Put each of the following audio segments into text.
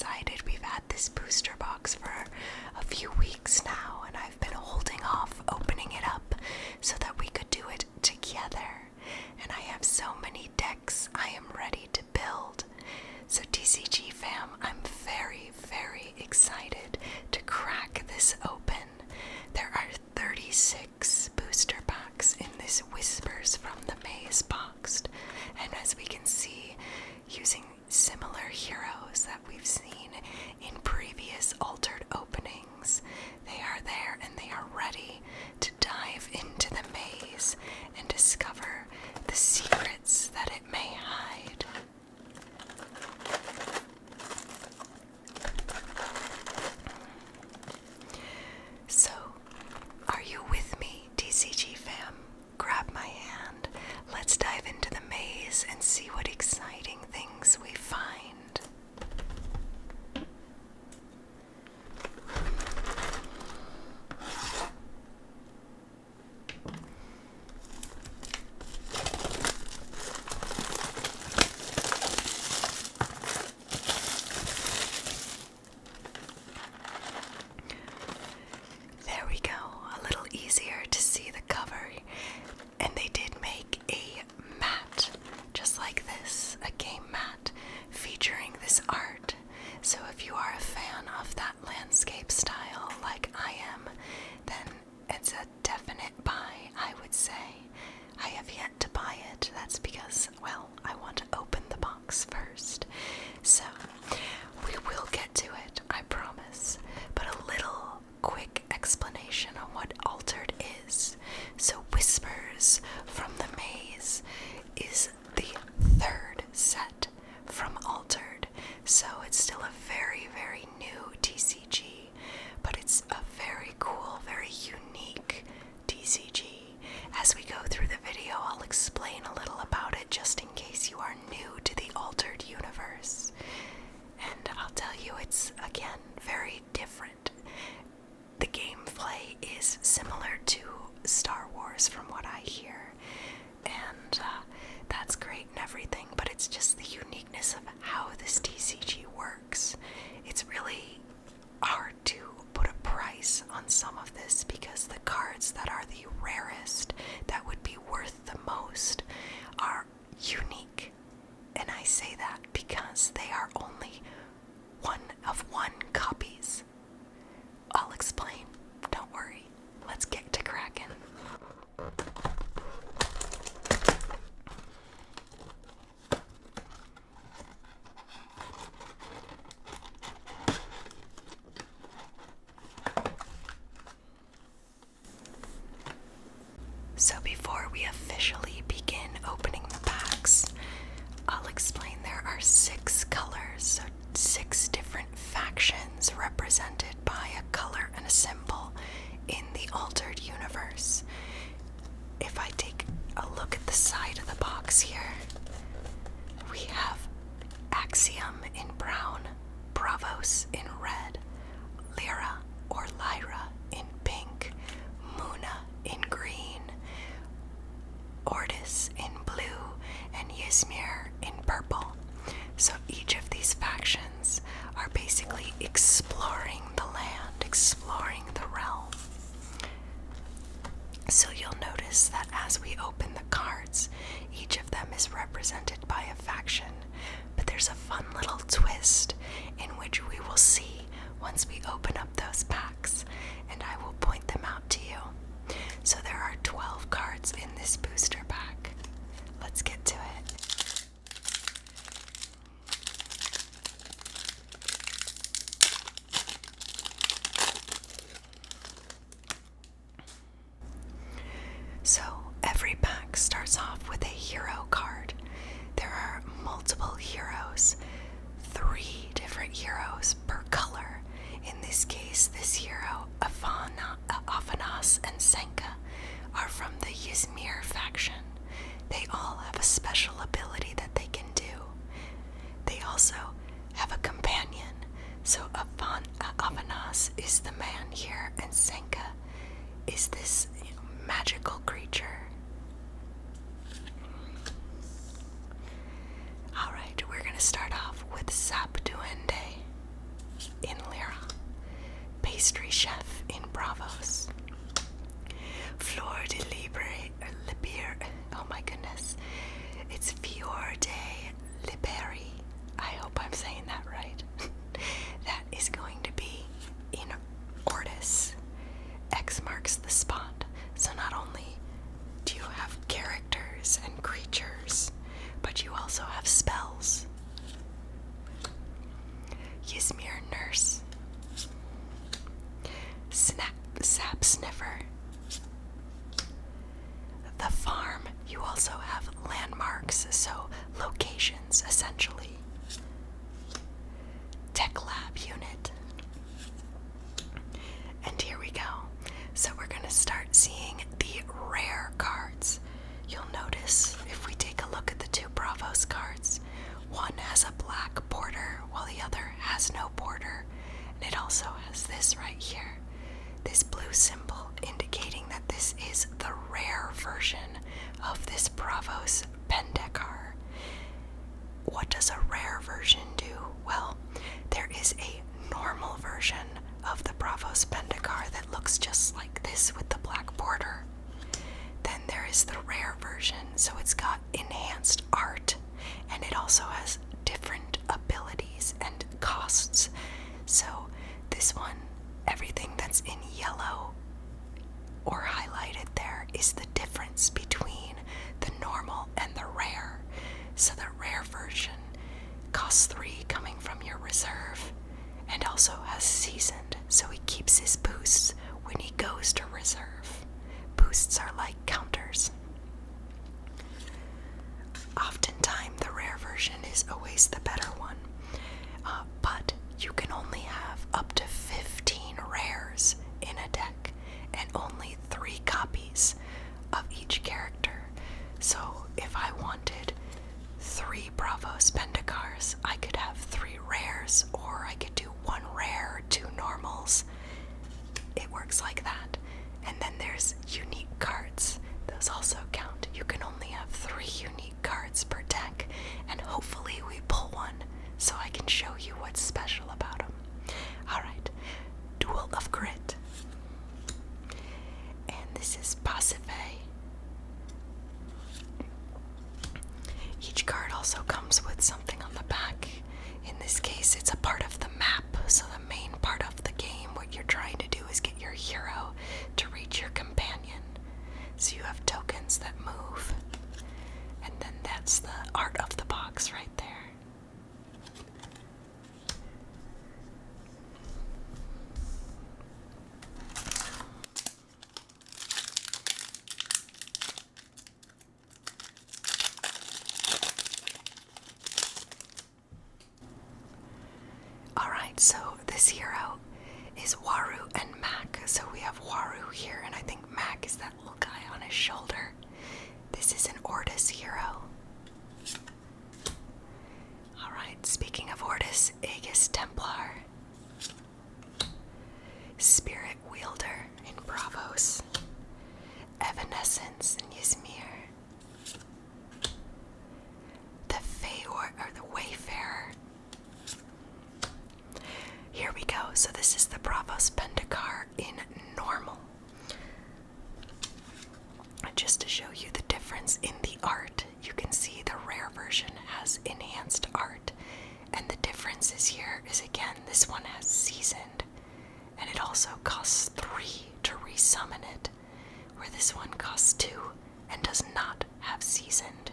excited. We've had this booster box for a few weeks now, and I've been holding off opening it up so that we could do it together. And I have so many decks I am ready to build. So TCG fam, I'm very, very excited to crack this open. There are 36 booster packs in this Whispers from the Maze box. And as we can see, using similar heroes that we've seen in previous altered openings, they are there and they are ready to dive into the maze and discover the secrets that it may hide. So, are you with me, TCG fam? Grab my hand. Let's dive into the maze and see what exciting things we find. There we go, a little easier to see the cover. And they did make a mat, just like this, a game mat, featuring this art. So if you are a fan of that landscape style like I am, then it's a definite buy, I would say. I have yet to buy it. That's because, well, I want to open the box first. So, we will get to it, I promise. But a little quick explanation on what Altered is. So Whispers from the Maze is the third set from Altered. So it's still a very, very new TCG, but it's a very cool, very unique TCG. As we go through the video, I'll explain a little about it just in case you are new to the Altered universe. And I'll tell you, it's, again, very different. The gameplay is similar to Star Wars from what I hear, and that's great and everything, but it's just the uniqueness of how this TCG works. It's really hard to put a price on some of this because the cards that are the rarest, that would be worth the most, are unique. And I say that because they are only one of one copies. I'll explain. Don't worry. Let's get to cracking. So before we officially begin opening the packs, I'll explain there are 6 colors, so 6 different factions represented by a color and a symbol in the Altered universe. If I take a look at the side of the box here, we have Axiom in brown, Bravos in red, Lyra or Lyra in pink, Muna in green, Ordis in blue, and Ysmir in purple. So each of these factions are basically exploring the land, exploring the realm. So you'll notice that as we open the cards, each of them is represented by a faction, but there's a fun little twist in which we will see once we open up those packs, and I will point them out to you. So there are 12 cards in this booster pack. Let's get to it. So every pack starts off with a hero card. There are multiple heroes, 3 different heroes per color. In this case, this hero, Afanas and Senka, are from the Ysmir faction. They all have a special ability that they can do. They also have a companion. So Afanas is the man here, and Senka is this magical creature. Alright, we're gonna start off with Sap Duende. in Lyra, pastry chef in Bravos, Flor de Liber, oh my goodness, it's Fior de Liberi, I hope I'm saying that right. That is going to be in Ortis. X marks the spot, so not only do you have characters and creatures, but you also have spells. Ysmir Nurse, Sap Sniffer. The farm, you also have landmarks, so locations essentially. Tech Lab Unit. And here we go. So we're going to start seeing the rare cards. You'll notice if we take a look at the two Bravos cards, one has a black border while the other has no border. And it also has this right here, this blue symbol indicating that this is the rare version of this Bravos Pendekar. What does a rare version do? Well, there is a normal version of the Bravos Pendekar that looks just like this with the black border. Then there is the rare version, so it's got enhanced art, and it also has different abilities and costs. So this one, everything that's in yellow or highlighted there is the difference between the normal and the rare. So the rare version costs 3 coming from your reserve, and also has seasoned, so he keeps his boosts when he goes to reserve. Boosts are like counters. Oftentimes the rare version is always the better one, but you can only have up to 15 rares in a deck, and only 3 copies of each character. So if I wanted 3 Bravos Pendekars, I could have 3 rares, or I could do 1 rare, 2 normals. It works like that. And then there's unique cards. Those also count. You can only have 3 unique cards per deck, and hopefully we pull one so I can show you what's special about them. Alright, Duel of Grit. And this is Pacife. Each card also comes with something on the back. In this case, it's a part of the map, so the main part of the game, what you're trying to do is get your hero to reach your companion. So you have tokens that move, and then that's the art of the box right there. Alright, so this hero is Waru and Mac. So we have Waru here, and I think Mac is that little guy on his shoulder. This is an Ortis hero. Alright, speaking of Ortis, Aegis Templar, Spirit Wielder in Bravos, Evanescence in Ysmir, the Wayfarer. Here we go. So this is the Bravos Pendekar in normal. Just to show you the difference in the art, you can see the rare version has enhanced art, and the differences here is, again, this one has seasoned, and it also costs 3 to resummon it, where this one costs 2 and does not have seasoned.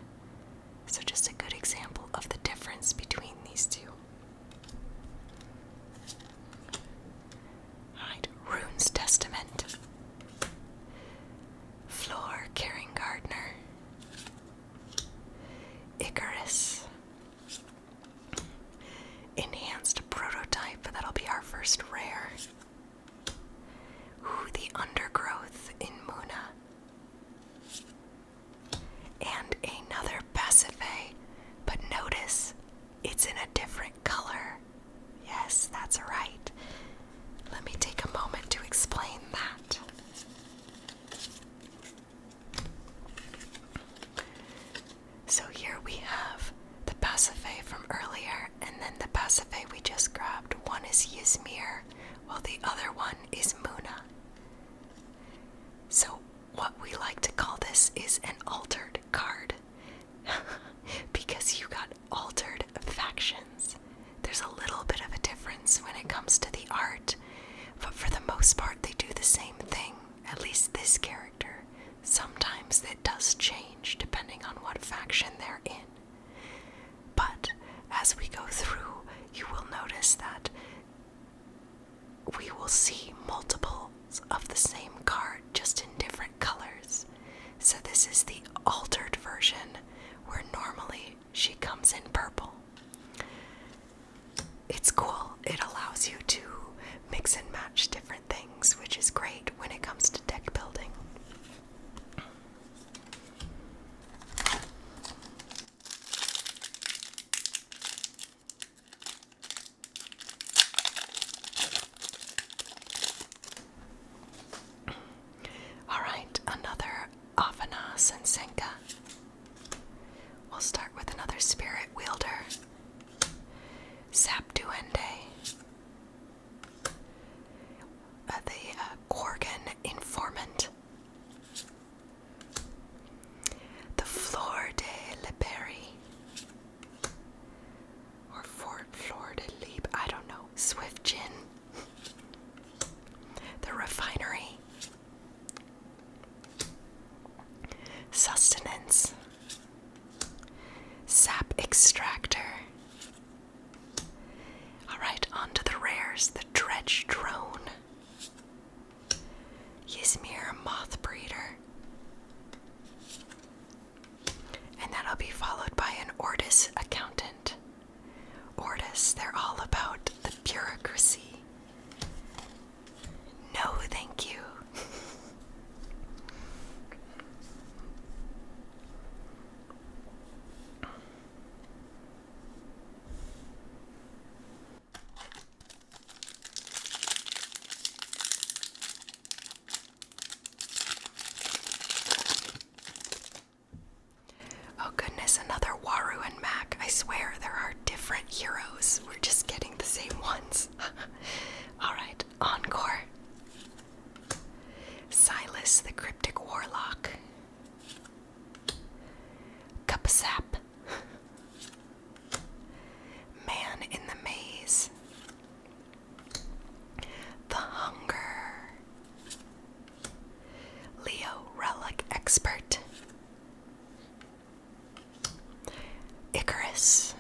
So just a good example of the difference between these two. Alright, Rune's Testament, Floor Caring Gardener, Icarus, Enhanced Prototype, that'll be our first rare. Ooh, the Undergrowth in Muna, and another Pacife, but notice it's in a different color. Yes, that's right. Let me take a moment to explain that. So here we have the Pacife from earlier, and then the Pasiphae we just grabbed. One is Ysmir, while the other one is Muna. So what we like to call this is an altered card. Because you got altered factions. There's a little bit of a difference when it comes to the art, but for the most part they do the same thing, at least this character. Sometimes it does change depending on what faction they're in. But as we go through, you will notice that we will see multiples of the same card, just in different colors. So this is the altered version, where normally she comes in purple. It's cool. It allows you to mix and match different things, which is great when it comes to deck building. Alright, another Avana Sensenka. We'll start with another Spirit Wielder. Sap Duende. The Gorgon Informant. The Fleur de Liberi. Or Fleur de Lib, I don't know. Swift Gin. The Refinery. Sustenance. Sap Extractor. Alright, on to the rares. The Dredge Drone. Ysmir Moth Breeder. And that'll be followed by an Ortis Accountant. Ortis, they're all about the bureaucracy. No, thank you. Oh goodness, another Waru and Mac. I swear there are different heroes. We're just getting the same ones. Alright, Encore. Silas the Cryptic Warlock. Cupsap. Man in the Maze. The Hunger. Leo Relic Expert. Icarus.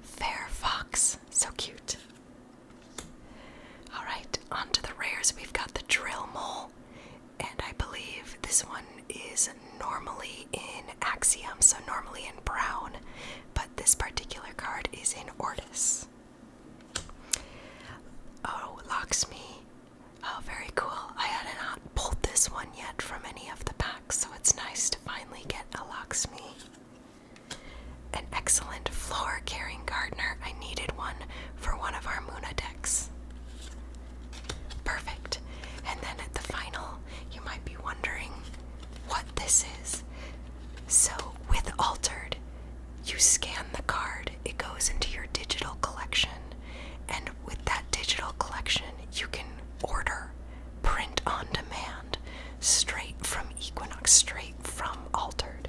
Fair Fox, so cute. Alright, on to the rares. We've got the Drill Mole, and I believe this one is normally in Axiom, so normally in brown, but this particular card is in Ortis. Oh, Locksme. Oh, very cool. I had not pulled this one yet from any of the packs, so it's nice to finally get a Locksme. An excellent floor carrying gardener. I needed one for one of our Muna decks. Perfect. And then at the final, you might be wondering what this is. So with Altered, you scan the card, it goes into your digital collection, and with that digital collection, you can order print on demand straight from Equinox, straight from Altered.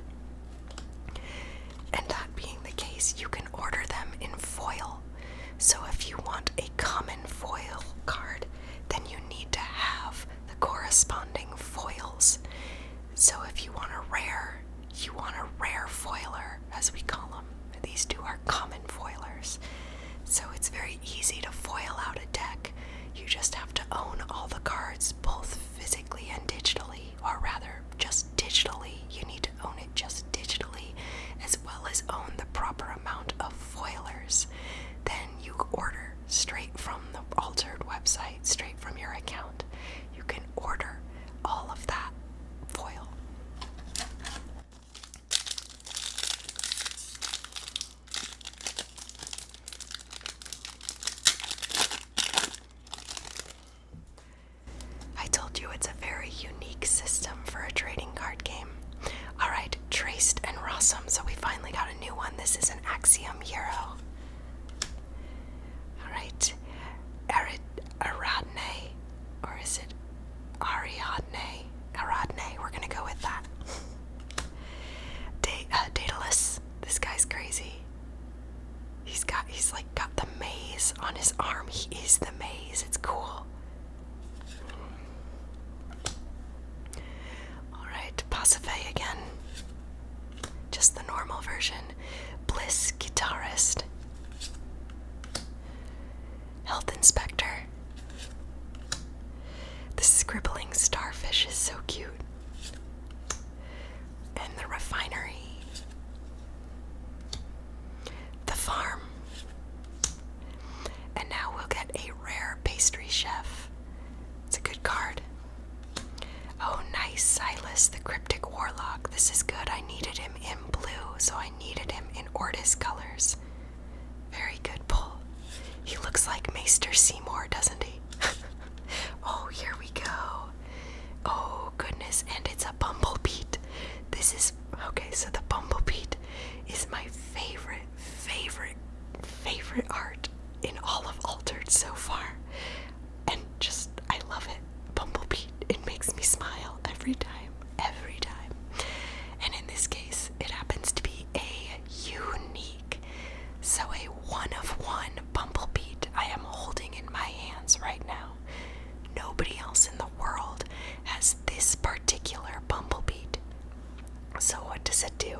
And that being the case, you can order them in foil. So if you want a common foil card, then you need to have the corresponding foils. So if you want a rare foiler, as we call them. These two are common foilers. So it's very easy to foil out a deck. You just have to own all the cards, both physically and digitally, or rather, just digitally. You need to own it just digitally, as well as own the proper amount of foilers. Then you order straight from the Altered website, straight from your account. You can order all of that foil. I told you it's a very unique system for a trading card game. Alright, Traced and Rossum, so we finally got a new one. This is an Axiom Hero. is the maze. It's cool. Alright, Pasiphae again. Just the normal version. Bliss Guitarist. Health Inspector. The scribbling starfish is so cute. And the refinery. The farm. And now we'll get a rare pastry chef. It's a good card. Oh, nice. Silas, the cryptic warlock. This is good. I needed him in blue, so I needed him in Ortis colors. Very good pull. He looks like Maester Seymour, doesn't he? Oh, here we go. Oh, goodness. And it's a Bumblebeat. This is... Okay, so the Bumblebeat is my favorite art in all of Altered so far. And just, I love it. Bumblebeat. It makes me smile every time. And in this case, it happens to be a unique. So a 1-of-1 Bumblebeat I am holding in my hands right now. Nobody else in the world has this particular Bumblebeat. So what does it do?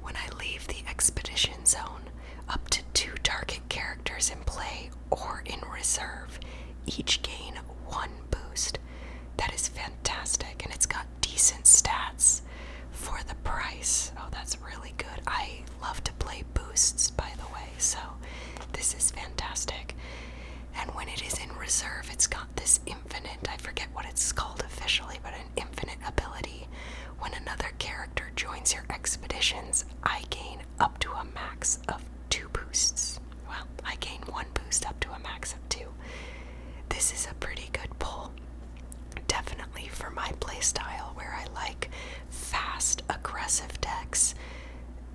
When I leave the expedition zone, up to 2 target characters in play or in reserve each gain 1 boost. That is fantastic, and it's got decent stats for the price. Oh, that's really good. I love to play boosts, by the way, so this is fantastic. And when it is in reserve, it's got this infinite, I forget what it's called officially, but an infinite ability. When another character joins your expeditions, I gain up to a max of 2 boosts. Well, I gain 1 boost up to a max of 2. This is a pretty good pull. Definitely for my playstyle, where I like fast, aggressive decks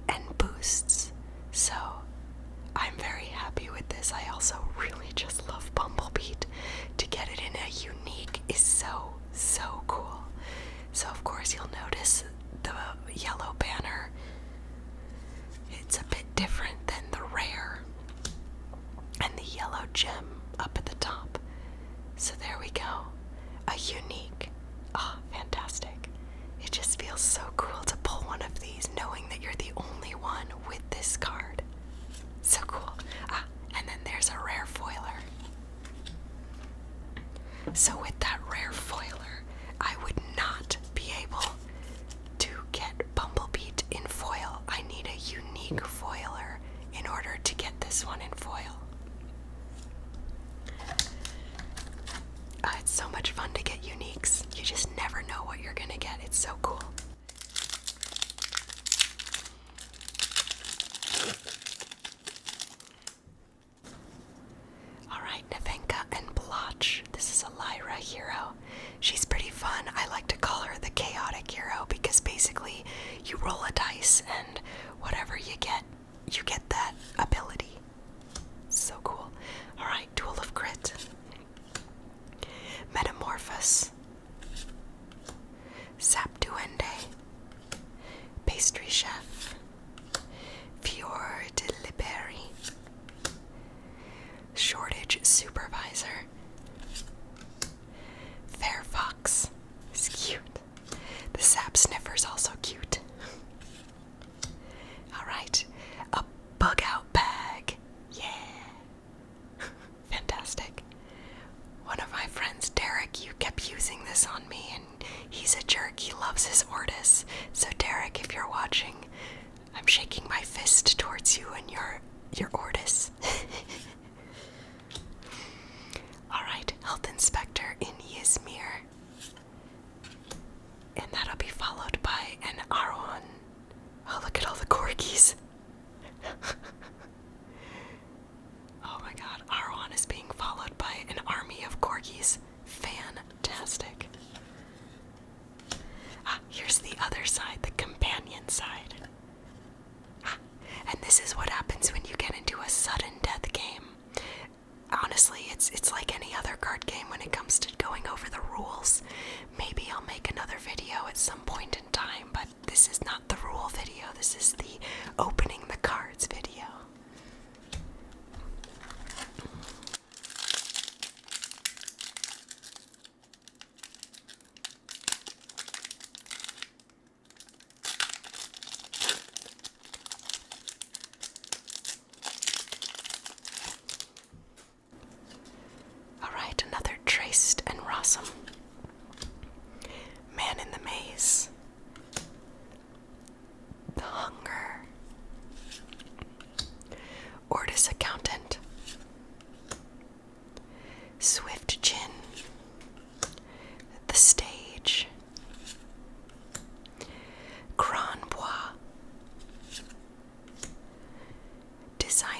and boosts. So, I'm very happy with this. I also really just love Bumblebeat. To get it in a unique is so cool. So of course you'll notice the yellow banner. It's a bit different than the rare. And the yellow gem up at the top. So there we go. A unique. Oh, fantastic. It just feels so cool to pull one of these knowing that you're the only one with this card. So cool. Ah, and then there's a rare foiler. So with that rare foiler, I would not be able to get Bumblebeat in foil. I need a unique foiler in order to get this one in foil. It's so much fun to get uniques. You just never know what you're gonna get. It's so cool. Alright, Nevenka and Blotch. This is a Lyra hero. She's pretty fun. I like to call her the chaotic hero because basically you roll a dice and whatever you get that ability. So cool. Alright, Duel of Grit. Metamorphose. Sap Duende. Pastry Chef. Fior de Liberi. Shortage Supervisor. Fair Fox. It's cute. The Sap Sniffer's also cute. Alright. A Bug Out Bag. Yeah. Fantastic. One of my friends, Derek, you kept using this on me, and he's a jerk. He loves his Ortis. So Derek, if you're watching, I'm shaking my fist towards you and your Ortis. Alright, Health Inspector in Ysmir. And that'll be followed by an Arwan. Oh, look at all the corgis. Oh my god, Arwan is being followed by an army of corgis. Fantastic. Ah, here's the other side, the companion side. Ah, and this is what happens when you get into a sudden death game. Honestly, it's like any other card game when it comes to going over the rules. Maybe I'll make another video at some point in time, but this is not the rule video. This is the opening the cards video.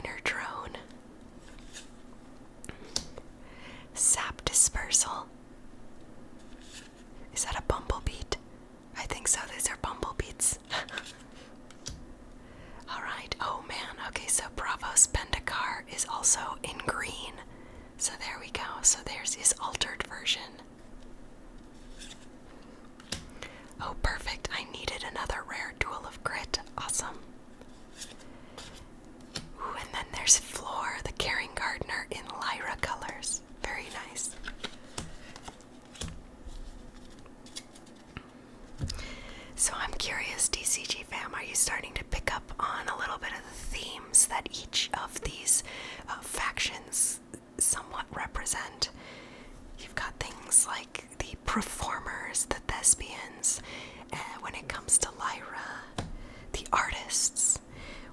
refiner drone. Sap dispersal. Is that a bumblebeet? I think so, these are bumblebeets. Alright, oh man, okay, so Bravos Pendacar is also in green. So there we go, so there's his altered version. Oh perfect, I needed another rare Duel of Grit, awesome. Ooh, and then there's Floor, the Caring Gardener in Lyra colors, very nice. So I'm curious, TCG fam, are you starting to pick up on a little bit of the themes that each of these factions somewhat represent? You've got things like the performers, the thespians, when it comes to Lyra, the artists.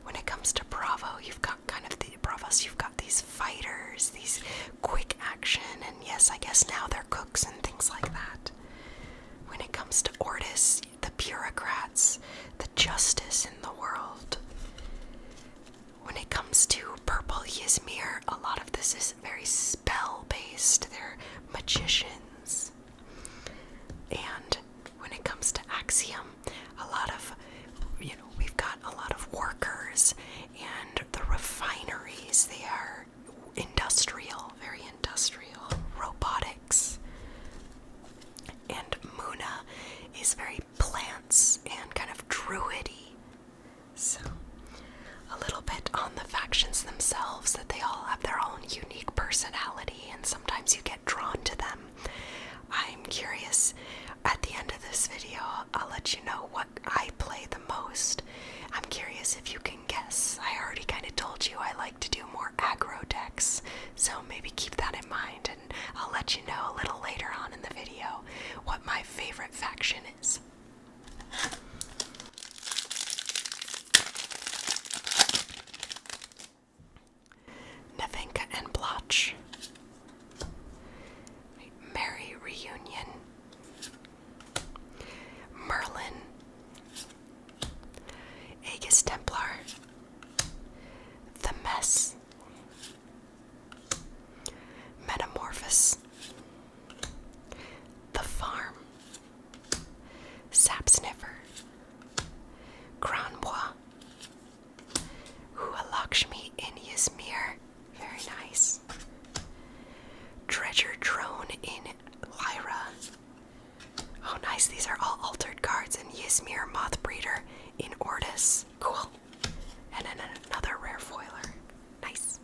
When it comes to Bravo, you've got kind of the Bravos, you've got these fighters, these quick action, and yes, I guess now they're cooks and things like that. When it comes to Ortis, the bureaucrats, the justice in the world. When it comes to Purple Ysmir, a lot of this is very spell-based. They're magicians. And when it comes to Axiom, a lot of, we've got a lot of workers and the refineries. They are industrial, very industrial, robotics. And Muna is very plants and kind of druidy. So, a little bit on the factions themselves, that they all have their own unique personality, and sometimes you get drawn to them. I'm curious, at the end of this video, I'll let you know what I play the most. I'm curious if you can guess. I already kind of told you I like to do more aggro decks, so maybe keep that in mind, and I'll let you know a little later on in the video what my favorite faction is. Nevenka and Blotch. Merry Reunion. Merlin. Aegis Templar. The Mess. Metamorphosis. The Farm. Sap Sniffer. Granbois. Lakshmi in Ysmir. Very nice. Treasure Drone in Lyra. Oh nice, these are all altered cards. And Ysmir Mothbreeder in Ortis. Cool. And then another rare foiler. Nice.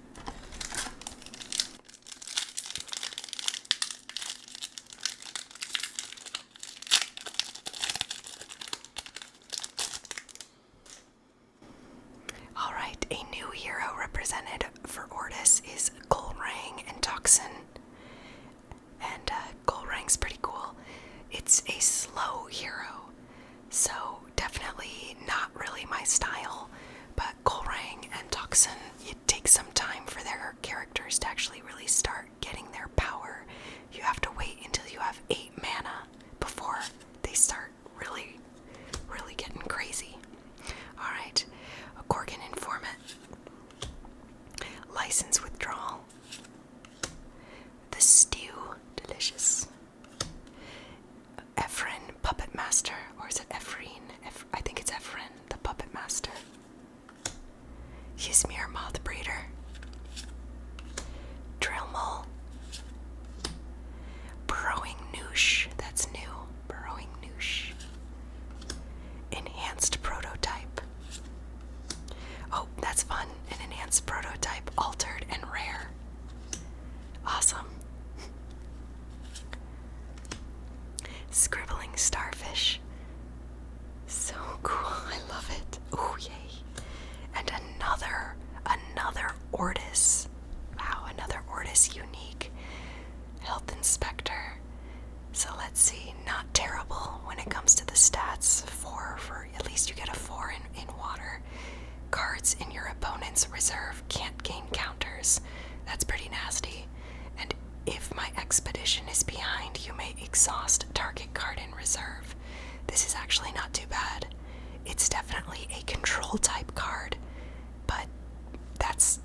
Alright, a new hero represented for Ortis is Golrang and Toxin. And Golrang's pretty cool. It's a slow hero, so definitely not really my style, but Golrang and Toxin, it takes some time for their characters to actually really start getting their power. You have to wait until you have 8 mana before they start really getting crazy. Alright, a Gorgon Informant. License Withdrawal. The Stew, delicious. Ephraim, Puppet Master, or is it Ephraim? I think it's Ephraim, the Puppet Master. Ysmir Mothbreeder. Drillmole. Burrowing Noosh, that's new. Burrowing Noosh. Enhanced Prototype. Oh, that's fun. An enhanced prototype, altered and rare. Awesome. Scribbling Starfish. So cool, I love it. Oh, yay. And another Ortis. Wow, another Ortis unique. Health Inspector. So let's see, not terrible when it comes to the stats. 4 for, at least you get a 4 in water. Cards in your opponent's reserve can't gain counters. That's pretty nasty. And if my expedition is behind, you may exhaust target card in reserve. This is actually not too bad. It's definitely a control type card, but that's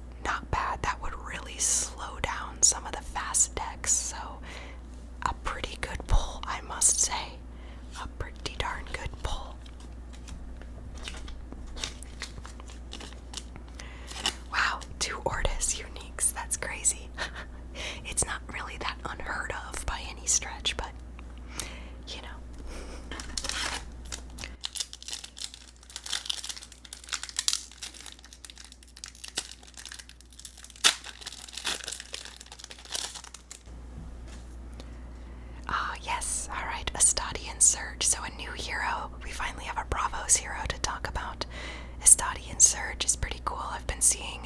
Surge is pretty cool. I've been seeing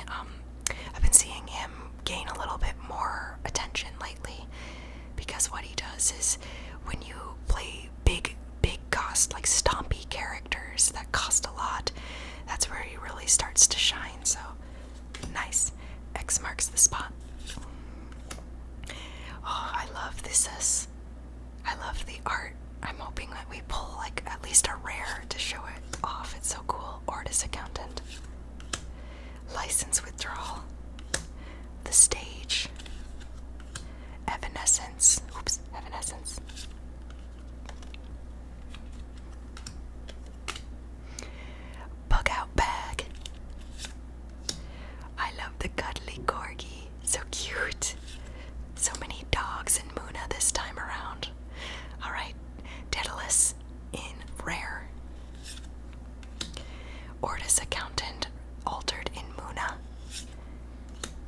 him gain a little bit more attention lately, because what he does is when you play big cost, like stompy characters that cost a lot, that's where he really starts to shine. So nice. X marks the spot. Oh, I love this. I love the art. I'm hoping that we pull like at least a rare to show it off. It's so cool. Ortis Accountant. License Withdrawal. The Stage. Evanescence. Oops, Evanescence. Bug Out Bag. I love the cuddly corgi. So cute. So many dogs in Muna this time around. Alright, Daedalus in rare. Ortis Accountant altered in Muna.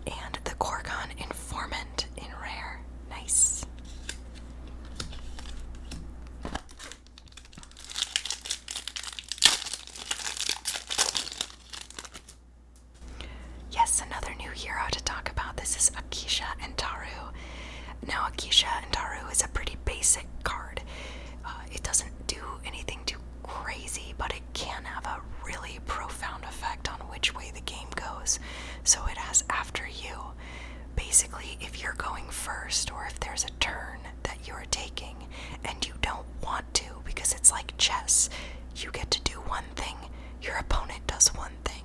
And the Gorgon Informant in rare. Nice. Yes, another new hero to talk about. This is Akisha and Taru. Now, Akisha and Taru is a pretty basic card. It doesn't do anything too crazy, but it can have a really profound effect on which way the game goes. So it has after you. Basically, if you're going first, or if there's a turn that you're taking and you don't want to, because it's like chess, you get to do one thing, your opponent does one thing,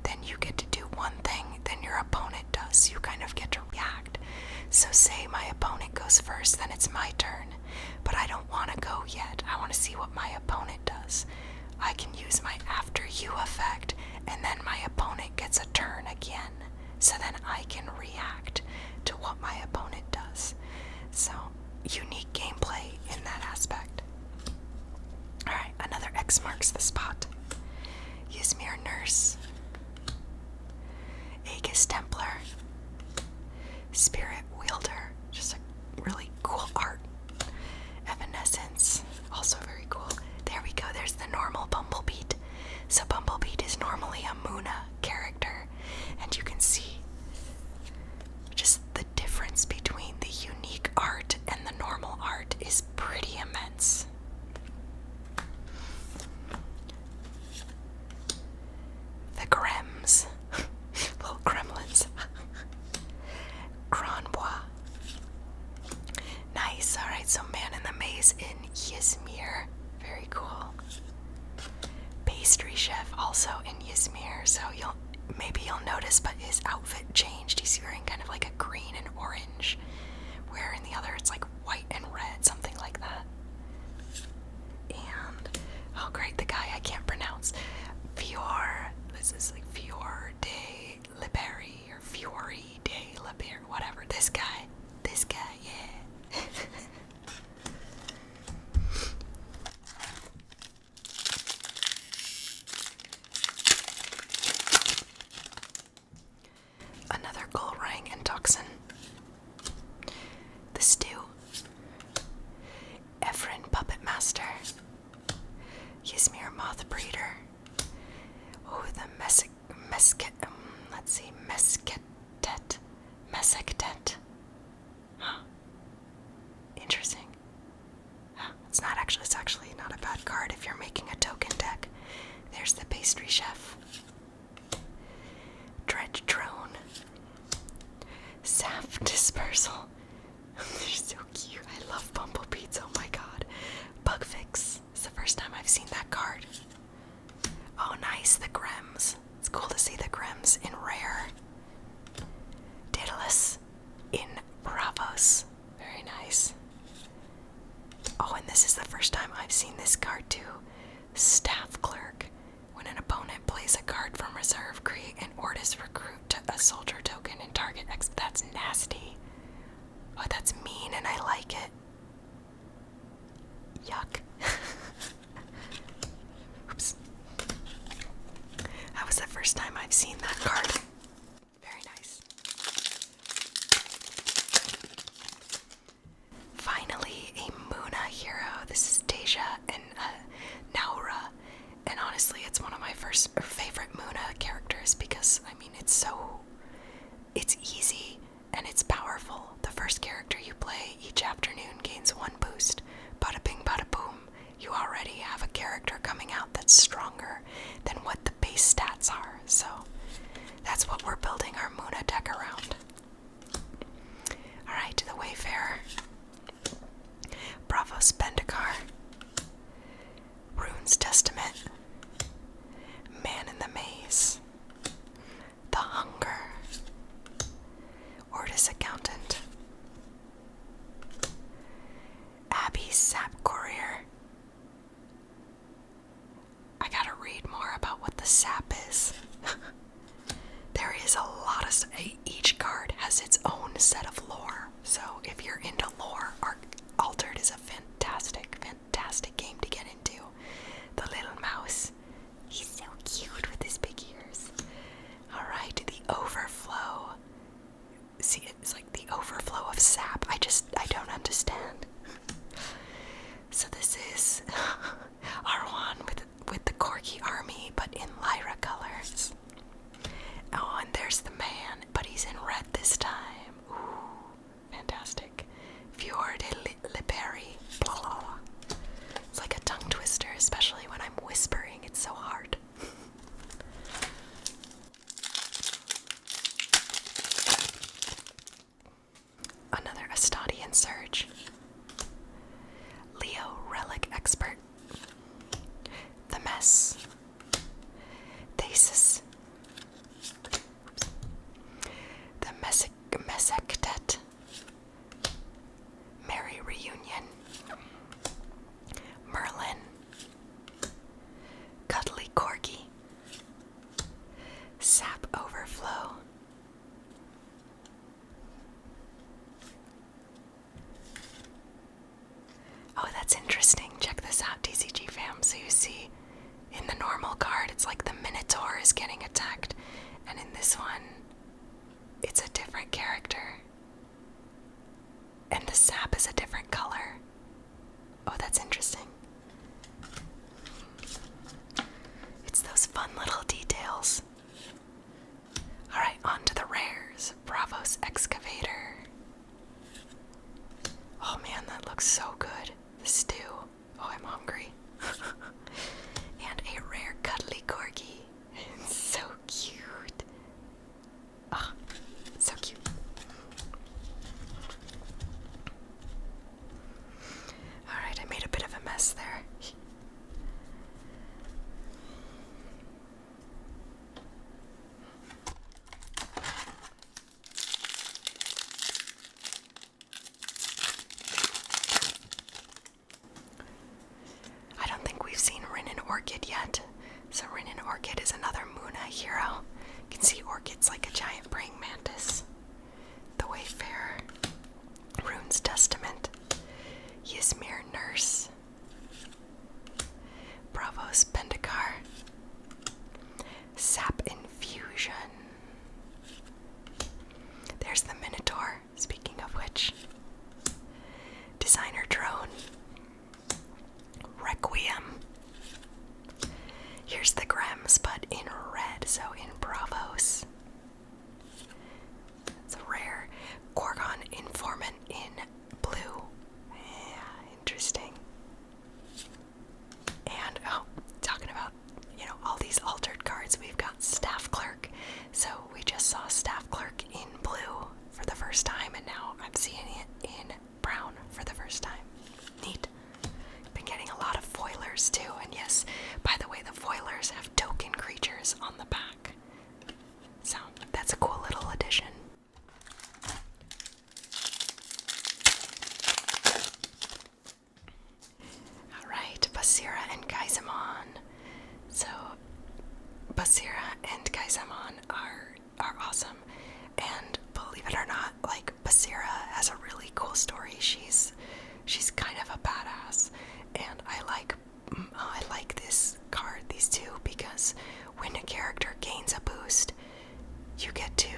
then you get to do one thing, then your opponent does. You kind of get to react. So say my opponent goes first, then it's my turn, but I don't want to go yet. I want to see what my opponent does. I can use my after you effect, and then my opponent gets a turn again. So then I can react to what my opponent does. So, unique gameplay in that aspect. Alright, another X marks the spot. Ysmir Nurse. Aegis Templar. Spirit Wielder. Just a really cool art. Evanescence. Also very cool. There we go, there's the normal Bumblebeat. So Bumblebeat is normally a Muna character, and you can see just the difference between the unique art and the normal art is pretty immense. The Grems. Little gremlins. Granbois. Nice. Alright, so Man in the Maze in Ysmir. Very cool. Pastry Chef also in Ysmir, so maybe you'll notice, but his outfit changed. He's wearing kind of like a green and orange, where in the other it's like white and red, something like that. And, oh great, the guy I can't pronounce. This is like Fior de Liberi, or Fiori de Liberi, whatever. This guy, yeah. Another Golrang and Toxin. The Stew. Ephrin Puppet Master. Ysmir Moth Breeder. Oh, the Mesquetet. Huh. Interesting. It's actually not a bad card if you're making a token deck. There's the Pastry Chef. Dredge Drone. Sap Dispersal. They're so cute. I love Bumblebeats. Oh my god. Bug Fix. It's the first time I've seen that card. Oh nice, the Grems. It's cool to see the Grems in rare. Daedalus in Bravos. Very nice. Oh, and this is the first time I've seen this card too. Staff Clerk. When an opponent plays a card from reserve, create an Ortis recruit to a soldier token and target X. That's nasty. Oh, that's mean and I like it. Yuck. Oops. That was the first time I've seen that card. Very nice. Finally, a Muna hero. This is Deja and Naura. And honestly, it's one of my favorite Muna that's what we're building our Muna deck around. Alright, the Wayfarer. Bravos Bendikar. Rune's Testament. Man in the Maze. The Hunger. Ortis Accountant. Abby Sap Courier. I gotta read more about what the sap is. There is a lot of... Each card has its own set of lore. So if you're into lore, Altered is a fantastic, fantastic game to get into. The little mouse. He's so cute with his big ears. Alright, the Overflow. See, it's like the overflow of sap. I don't understand. So this is Arwan with the Corgi army, but in Lyra colors. Oh, and there's the man, but he's in red this time. Ooh, fantastic. Fjord Liberi. Blah, blah, blah. It's like a tongue twister, especially when I'm whispering. It's so hard. Another Astadian Surge. Leo Relic Expert. The Mess. Thesis. The Mesectet. Merry Reunion. Merlin. Cuddly Corgi. Sap Overflow. Oh, that's interesting. Check this out, TCG fam. So you see, in the normal card, it's like the Minotaur is getting attacked. And in this one, it's a different character. And the sap is a different color. Oh, that's interesting. It's those fun little details. Alright, on to the rares. Bravos Excavator. Oh man, that looks so good. The stew. Oh, I'm hungry. And a rare cuddly corgi. It's so cute. Oh, so cute. Alright, I made a bit of a mess there. I don't think we've seen Rin Orchid yet. So Rin Orchid is another Muna hero. You can see Orchid's like a giant praying mantis. The Wayfarer. Rune's Testament. Ysmir Nurse. Bravos Bendikar. Sap Infusion. There's the Minotaur, speaking of which. Designer Drone. Requiem. Here's the Grems, but in red, so in Bravos. It's a rare. Gorgon Informant in blue. Yeah, interesting. And, oh, talking about, all these altered cards, we've got Staff Clerk. So we just saw Staff Clerk in blue for the first time, and now I'm seeing it in brown for the first time. Neat. Been getting a lot of foilers too, and yes, by the way, the foilers have token creatures on the back. So that's a cool little addition. Alright, Basira and Gaizamon. So Basira and Gaizamon are awesome. And believe it or not, like, Basira has a really cool story. She's kind of a badass. And I like this card, these two, because when a character gains a boost, you get to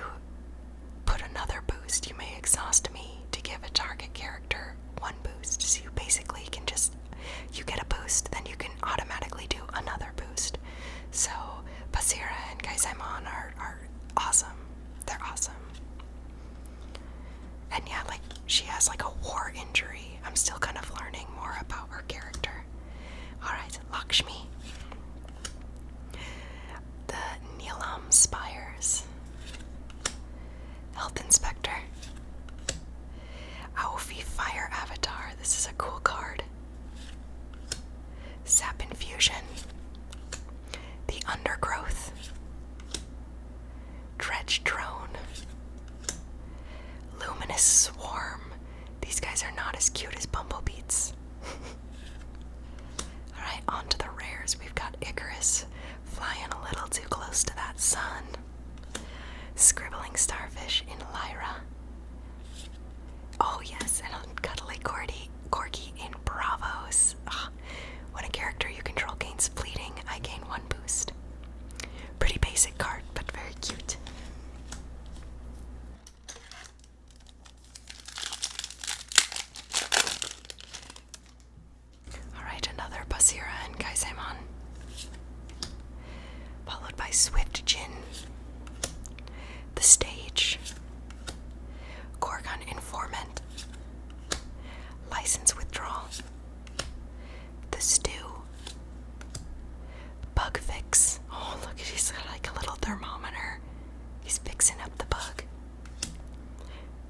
put another boost. You may exhaust me to give a target character one boost. So you basically can you get a boost, then you can automatically do another boost. So Basira and Gaizamon are awesome. They're awesome. And yeah, like, she has like a war injury. I'm still kind of learning more about her character. Alright, Lakshmi. The Neelam Spires. damage drone. Luminous swarm. These guys are not as cute as bumblebees. Alright, on to the rares. We've got Icarus flying a little too close to that sun. Scribbling starfish in Lyra. Oh yes, and a cuddly corgi in Bravos. Ugh. When a character you control gains fleeting, I gain 1 boost. Pretty basic card, but very cute. Alright, another Basira and Kaisemon. Followed by Swift Jin. The Stage. Gorgon Informant. License Withdrawal. The Stew. Bug Fix. Oh, look, he's got like a little thermometer. He's fixing up the bug.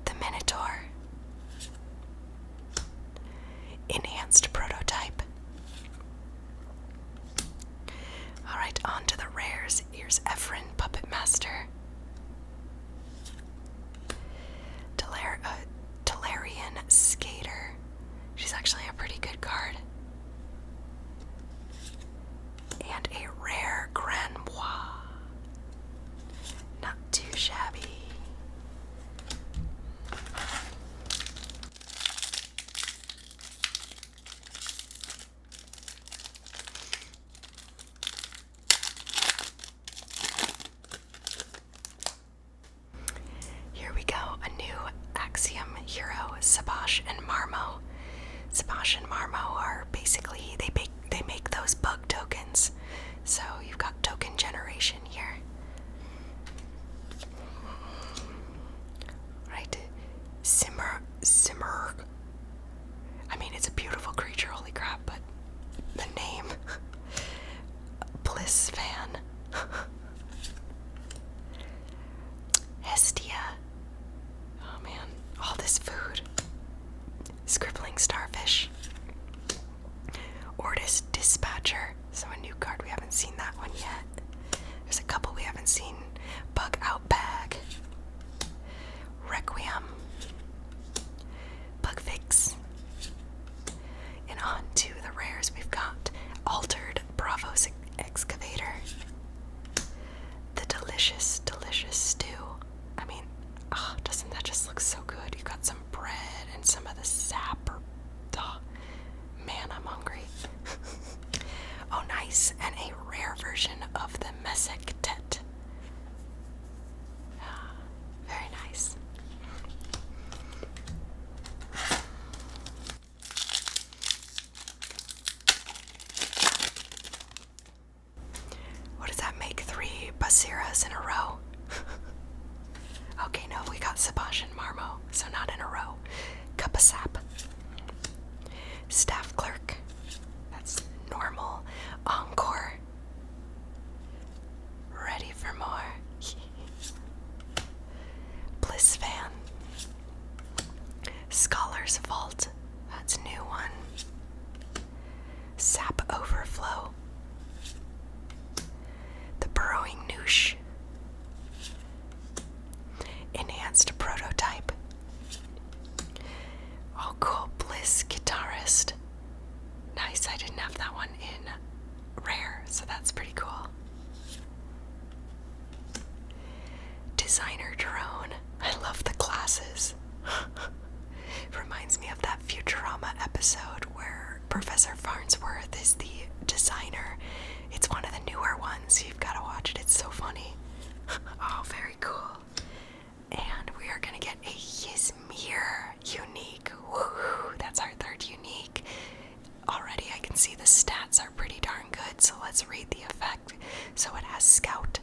The Minotaur. Enhanced Prototype. Alright, on to the rares. Here's Ephron, Puppet Master. Talarian Skater. She's actually a pretty good card. And a rare Granois. Not too shabby. Here we go, a new Axiom hero, Sabash and Marmo. Sabash and Marmo are basically, they make those bug tokens. So you've got token generation here. Right, Simmer. I mean, it's a beautiful creature, holy crap, but the name. Bliss Fan. Hestia. Oh man, all this food. Scribbling Starfish. Ortis Dispatcher. So a new card, we haven't seen that one yet. There's a couple we haven't seen. Bug Out Bag. Requiem. Bug Fix. And on to the rares, we've got Altered Bravos Excavator. The Delicious Stew. I mean, oh, doesn't that just look so good? You've got some bread and some of the sap. Man, I'm hungry. Oh, nice. And a rare version of the Messick Tet. Very nice. What does that make? 3 Basiras in a row? Okay, no, we got Sabash and Marmo, so not in a row. Cup of Sap. Staff Clerk. That's normal. Encore. Ready for more. Bliss Fan. Scholar's Vault. That's a new one. Sap Overflow. The Burrowing Noosh. Enhanced Prototype. Oh, cool. Bliss Guitarist. Nice, I didn't have that one in rare, so that's pretty cool. Designer Drone. I love the classes. Reminds me of that Futurama episode where Professor Farnsworth is the designer. It's one of the newer ones. You've got to watch it. It's so funny. Oh, very cool. And we are going to get a Ysmir unique. Woohoo! That's our 3rd unique. Already I can see the stats are pretty darn good, so let's read the effect. So it has Scout.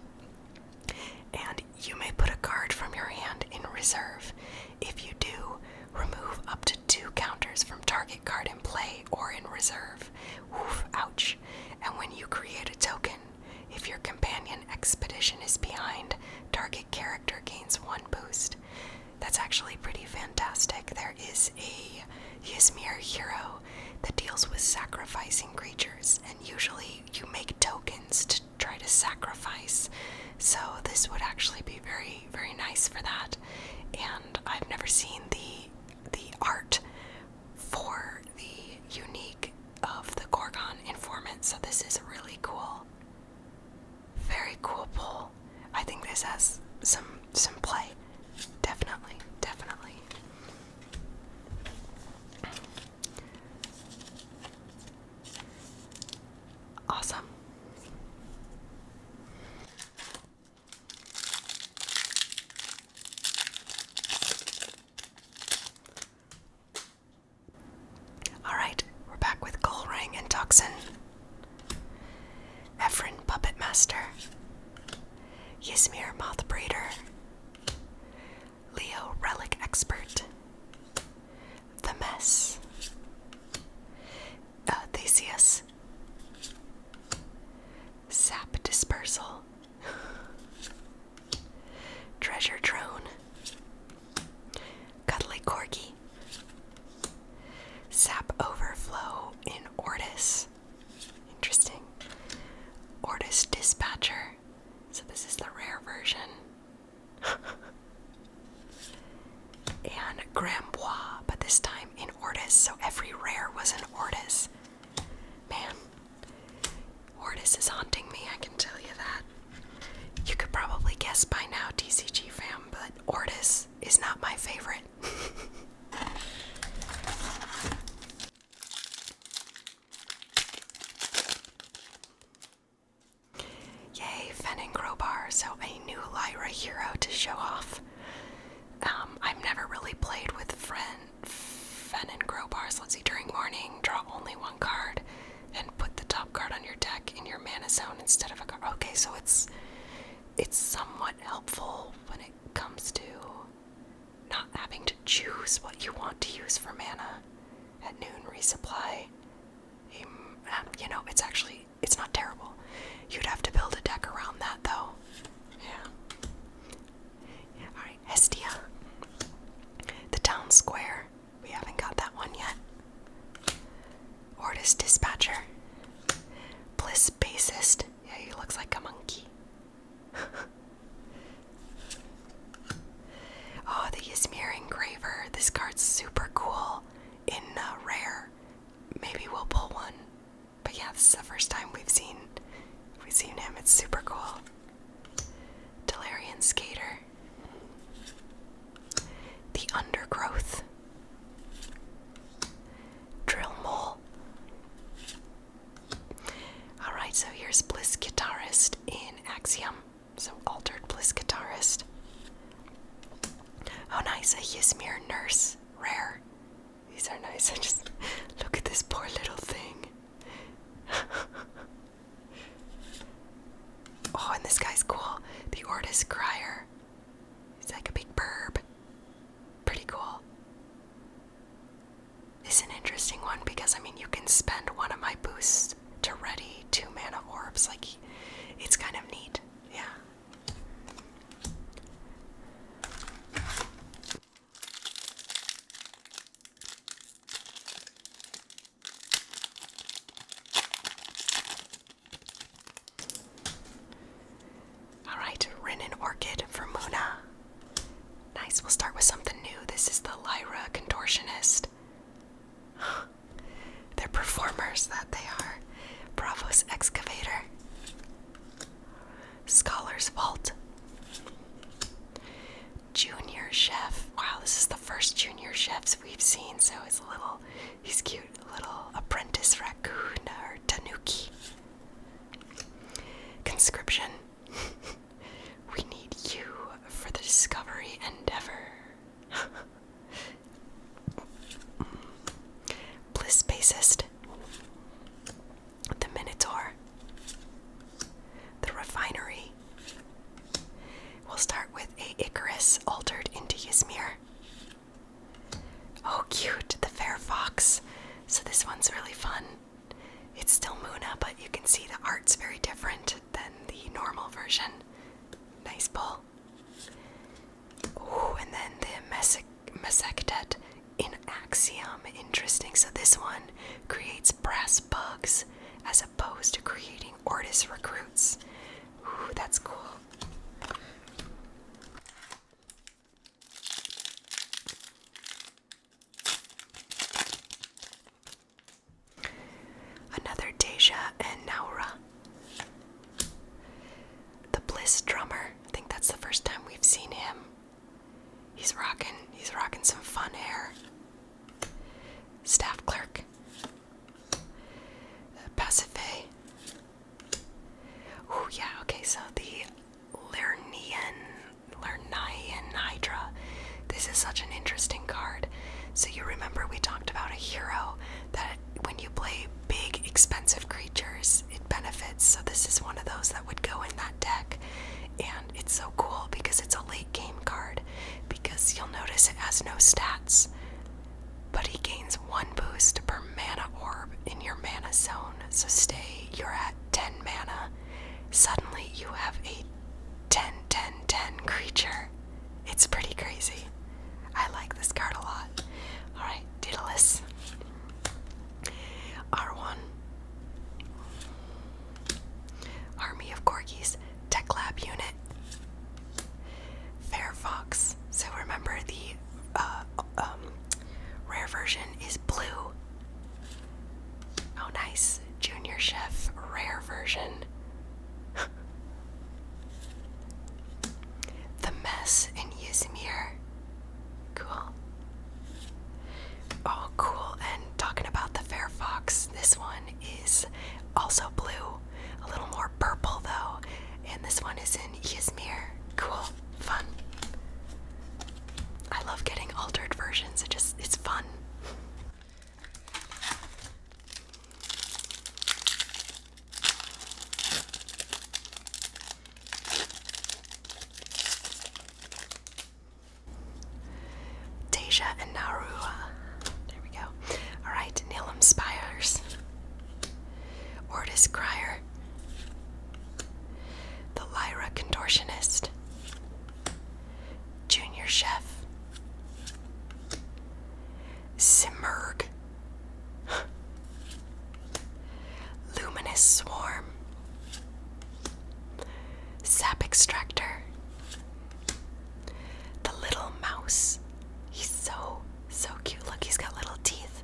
And you may put a card from your hand in reserve. If you do, remove up to 2 counters from target card in play or in reserve. Oof, ouch. And when you create a token, if your companion expedition is behind, target character gains 1 boost. That's actually pretty fantastic. There is a Ysmir hero that deals with sacrificing creatures, and usually you make tokens to try to sacrifice. So this would actually be very, very nice for that. And I've never seen the art for the unique of the Gorgon informant, so this is really cool. Very cool pull. I think this has some play. Definitely, definitely. Awesome. Alright, we're back with Goal Ring and Toxin. Ephron Puppet Master. Ysmir Moth Breeder. Leo Relic Expert. The Mess. Theseus. Sap Dispersal. Treasure Drone. Cuddly Corgi. Sap Overflow in Ortis. Interesting. Ortis Dispatcher. So this is the rare version. And Grambois, but this time in Ortis, so every rare was in Ortis. Man, Ortis is haunting me, I can tell you that. You could probably guess by now, TCG fam, but Ortis is not my favorite. Yay, Fen and Crowbar, so a new Lyra hero to show off. I've never really played with Fen and Crowbars. Let's see, during morning, draw only one card, and put the top card on your deck in your mana zone instead of a card. Okay, so it's somewhat helpful when it comes to not having to choose what you want to use for mana. At noon, resupply. You know, it's not terrible. You'd have to build a deck around that, though. Yeah. Alright, Hestia. The Town Square. We haven't got that one yet. Ortis Dispatcher. Bliss Bassist. Yeah, he looks like a monkey. Oh, the Ysmir Engraver. This card's super cool in rare. Maybe we'll pull one. But yeah, this is the first time we've seen him. It's super cool. Delarian Skater. The Undergrowth. Drill Mole. Alright, so here's Bliss Guitarist in Axiom. So altered Bliss Guitarist. Oh nice, a Ysmir Nurse. Rare. These are nice. I just look at this poor little thing. Oh, and this guy's cool. The Ortis Crier. He's like a big burb. Pretty cool. It's an interesting one because, I mean, you can spend one of my boosts to ready 2 mana orbs. Like, it's kind of neat. Yeah. Alright, Rin and Orchid for Muna. Nice, we'll start with something new. This is the Lyra Contortionist. They're performers, that they are. Bravos Excavator. Scholar's Vault. Junior Chef. Wow, this is the first Junior Chefs we've seen, so he's cute. A little apprentice raccoon or tanuki. Conscription. We need you for the discovery endeavor. Bliss Bassist. The Minotaur. The Refinery. We'll start with a Icarus altered into Ysmir. Oh cute, the Fair Fox. So this one's really fun. It's still Muna, but you can see the art's very different than the normal version. Nice pull. Ooh, and then the Mesectet in Axiom. Interesting. So this one creates brass bugs as opposed to creating Ortis recruits. Ooh, that's cool. has no stats, but he gains 1 boost per mana orb in your mana zone. So say you're at 10 mana, suddenly you have a 10-10-10 creature. It's pretty crazy. I like this card a lot. Alright, Daedalus. R1. Army of Corgis, Tech Lab unit. Fair Fox. So remember the rare version is blue. Oh nice. Junior Chef rare version. The Mess in Ysmir. Cool. Oh cool, and talking about the Fair Fox, this one is also blue. A little more purple though. And this one is in Ysmir. Cool. Fun. I love getting altered versions. It's fun. Deja and Narua. There we go. Alright, Nilum Spires. Ortis Crier. The Lyra Contortionist. Junior Chef. Simurg. Luminous Swarm. Sap Extractor. The Little Mouse. He's so cute. Look, he's got little teeth.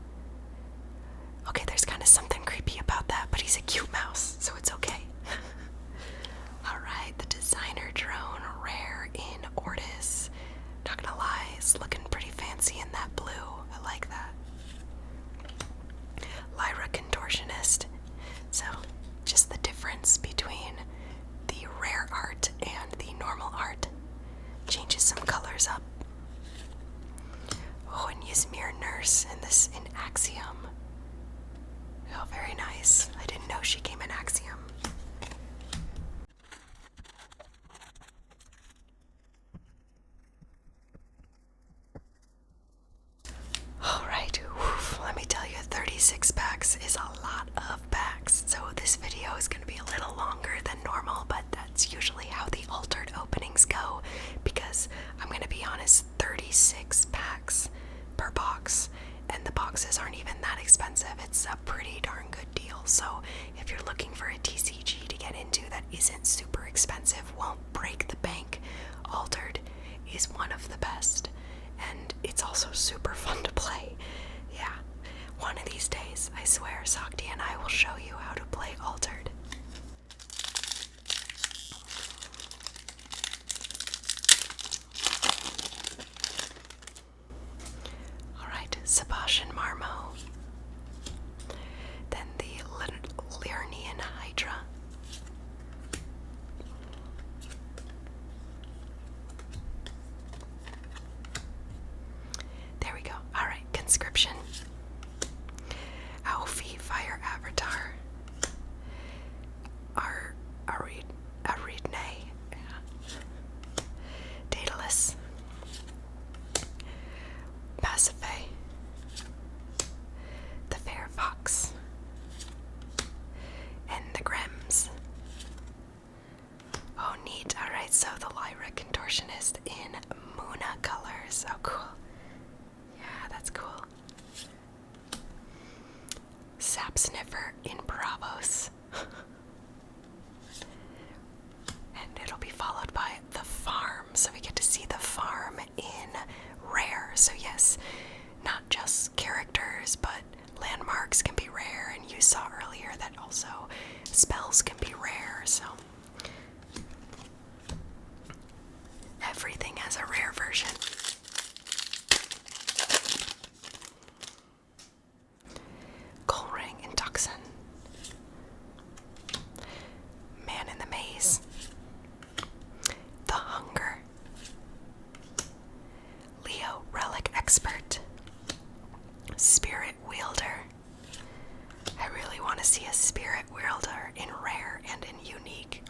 Okay, there's kind of something creepy about that, but he's a cute mouse, so it's okay. Alright, the Designer Drone, rare in Ortis. Not gonna lie, it's looking pretty fancy in that blue. I like that. Lyra Contortionist. So, just the difference between the rare art and the normal art. Changes some colors up. Oh, and Ysmir Nurse, and this in Axiom. Oh, very nice. I didn't know she came in Axiom. Alright, let me tell you, 36 packs is a lot of packs. So this video is going to be a little longer than normal, but that's usually how the altered openings go, because I'm going to be honest, 36 packs per box, and the boxes aren't even that expensive. It's a pretty darn good deal. So if you're looking for a TCG to get into that isn't super expensive, won't break the bank, altered is one of the best. And it's also super fun to play. Yeah, one of these days, I swear, Sakti and I will show you how to play altered. Alright, Sebastian Marmo. Then the Lernian Hydra. There we go. Alright, Conscription. Alfie Fire Avatar. Aridne. Daedalus. Pasiphae. The Fair Fox. And the Grems. Oh, neat. Alright, so the Lyra Contortionist in Muna colors. Oh, cool. Yeah, that's cool. Sap Sniffer in Bravos. And it'll be followed by the Farm. So we get to see the Farm in rare. So yes, not just characters, but landmarks can be rare. And you saw earlier that also spells can be rare. So everything has a rare version. Ring and Tuxen. Man in the Maze. The Hunger. Leo Relic Expert. Spirit Wielder. I really want to see a Spirit Wielder in rare and in unique.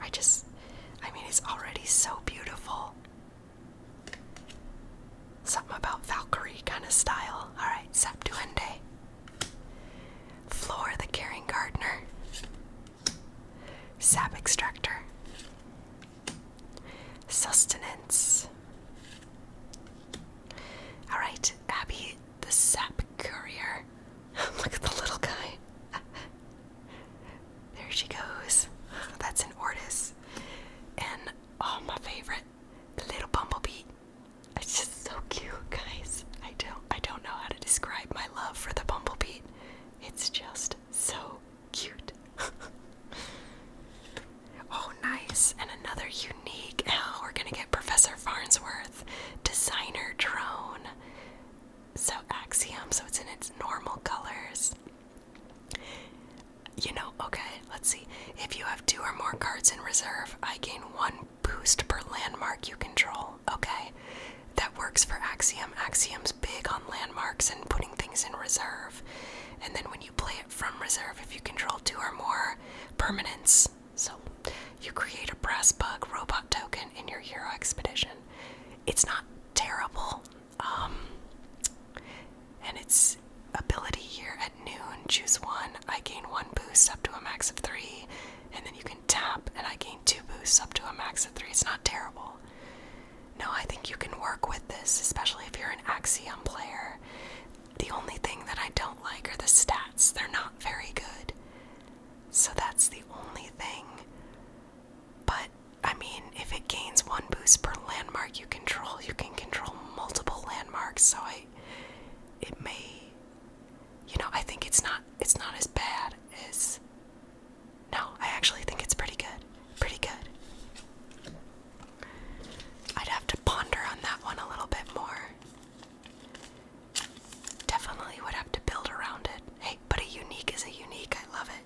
Professor Farnsworth, Designer Drone. So Axiom, so it's in its normal colors. You know, okay, let's see. If you have 2 or more cards in reserve, I gain 1 boost per landmark you control. Okay, that works for Axiom. Axiom's big on landmarks and putting things in reserve. And then when you play it from reserve, if you control 2 or more permanents, so you create a brass bug robot token in your hero expedition. It's not terrible. And its ability here at noon, choose 1, I gain 1 boost up to a max of 3, and then you can tap and I gain 2 boosts up to a max of 3. It's not terrible. No, I think you can work with this, especially if you're an Axiom player. The only thing that I don't like are the stats. They're not very good. So that's the only thing. But, I mean, if it gains 1 boost per landmark you can control multiple landmarks, so it may, I think it's not as bad as, no, I actually think it's pretty good. Pretty good. I'd have to ponder on that one a little bit more. Definitely would have to build around it. Hey, but a unique is a unique. I love it.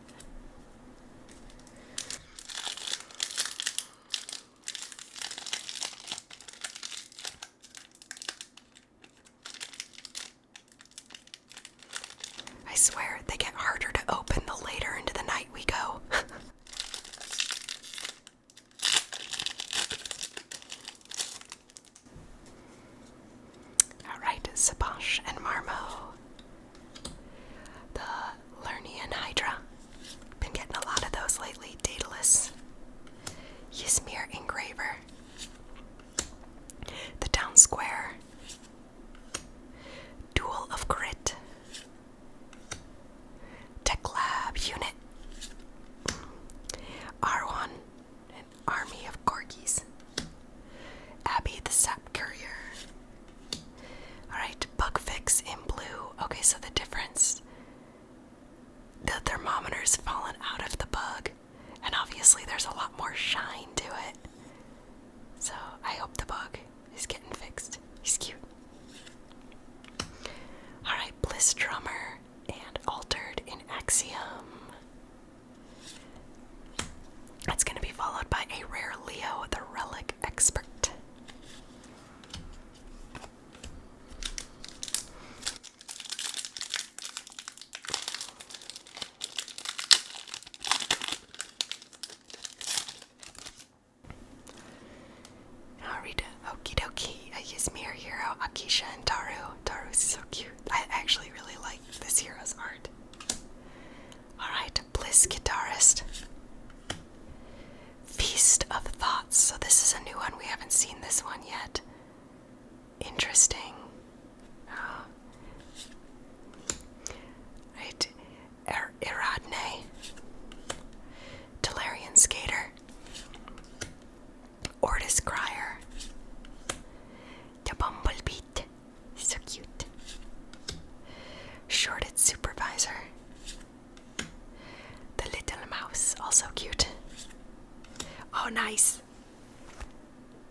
I swear, they get harder to open the later into the night we go. Alright, Sabash and Marmo. The Lernian Hydra. Been getting a lot of those lately. Daedalus. Ysmir Engraver. The Town Square. Duel of Grit. Tech Lab Unit. Arwan, an army of corgis. Abby the Sap Courier. Alright, Bug Fix in blue. Okay, so the difference. The thermometer's fallen out of the bug, and obviously there's a lot more shine to it. So I hope the bug is getting fixed. He's cute. Alright, Bliss Drummer and Altered in Axiom. That's going to be followed by a rare Leo, the Relic Expert. Arita, okie dokie, a Ysmir hero, Akisha and Taru. Taru's so cute. I actually really like this hero's art. Alright, Bliss Guitarist. Feast of Thoughts. So this is a new one. We haven't seen this one yet. Interesting. Right. Iradne. Talarian Skater. Ortis Crier. The Bumblebeat. So cute. Shorted Supervisor. The Little Mouse. Also cute. Oh, nice.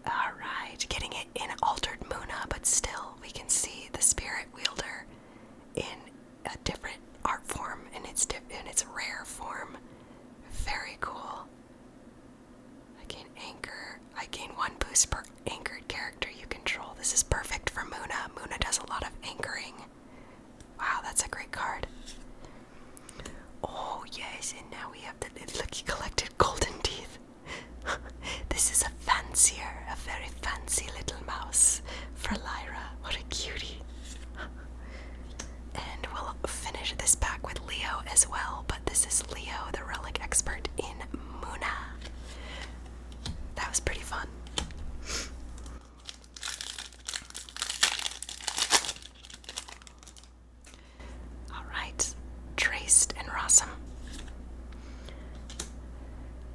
Alright, getting it in Altered Muna, but still we can see the Spirit Wielder in a different art form, in its rare form. Very cool. I gain 1 boost per anchored character you control. This is perfect for Muna. Muna does a lot of anchoring. Wow, that's a great card. Oh yes, and now we have the look, he collected golden teeth. This is a very fancy little mouse for Lyra. What a cutie. And we'll finish this pack with Leo as well, but this is Leo, the Relic Expert in Muna. That was pretty fun. Alright, Traced and Rossum.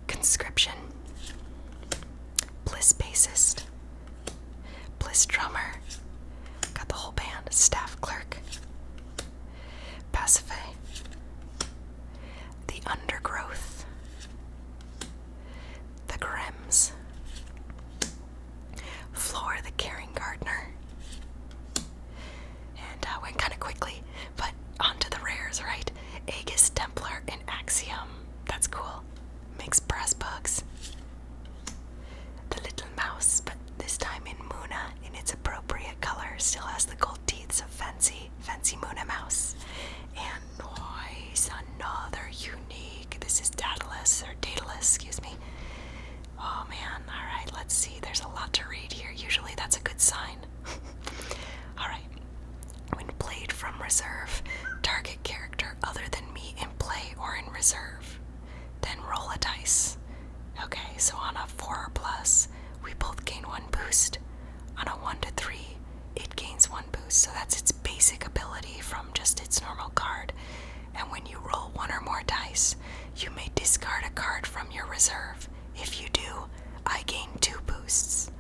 Conscription. Bliss Bassist. still has the gold teeth, so fancy Moona Mouse. And nice, another unique. This is Daedalus, excuse me. Oh man, alright, let's see. There's a lot to read here. Usually that's a good sign. Alright. When played from reserve, target character other than me in play or in reserve. Then roll a dice. Okay, so on a 4 or plus, we both gain 1 boost. On a 1 to 3, it gains 1 boost. So that's its basic ability from just its normal card. And when you roll 1 or more dice, you may discard a card from your reserve. If you do, I gain 2 boosts.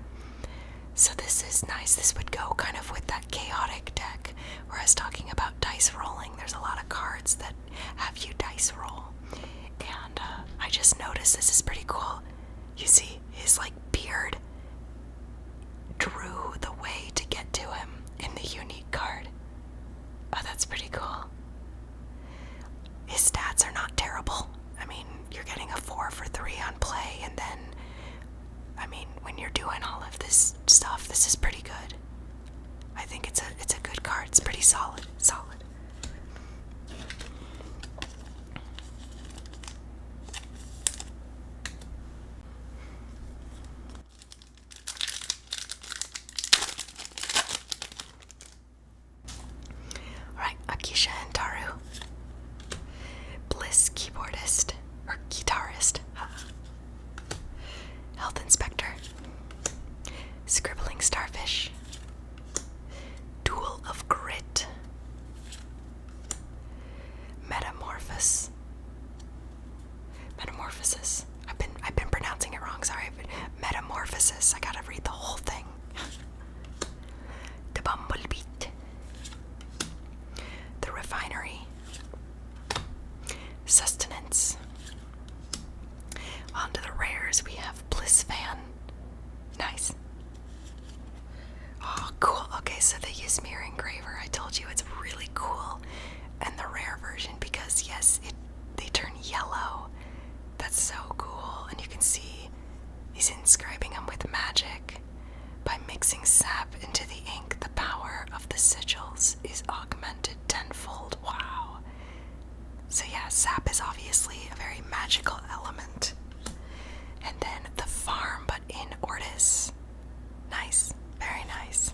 So this is nice. This would go kind of with that chaotic deck where I was talking about dice rolling. There's a lot of cards that have you dice roll. And I just noticed this is pretty cool. You see his like beard drew the way to get to him in the unique card. Oh, that's pretty cool. His stats are not terrible. I mean, you're getting a 4 for 3 on play, and then, I mean, when you're doing all of this stuff, this is pretty good. I think it's a good card. It's pretty solid. Alright, Akisha and Taru. Bliss keyboardist, or guitarist. Health inspector. Scribbling starfish. Duel of grit. Metamorphosis. I've been pronouncing it wrong, sorry, but metamorphosis. I gotta read the whole thing. The Bumblebeat. The refinery. Sustenance. On to the rares, we have Bliss Fan. Nice. Oh, cool. Okay, so they use Mirror Engraver. I told you it's really cool. And the rare version, because yes, they turn yellow. That's so cool. And you can see he's inscribing them with magic. By mixing sap into the ink, the power of the sigils is augmented tenfold. Wow. So yeah, sap is obviously a very magical element. And then the farm, but in Ortis. Nice. Very nice.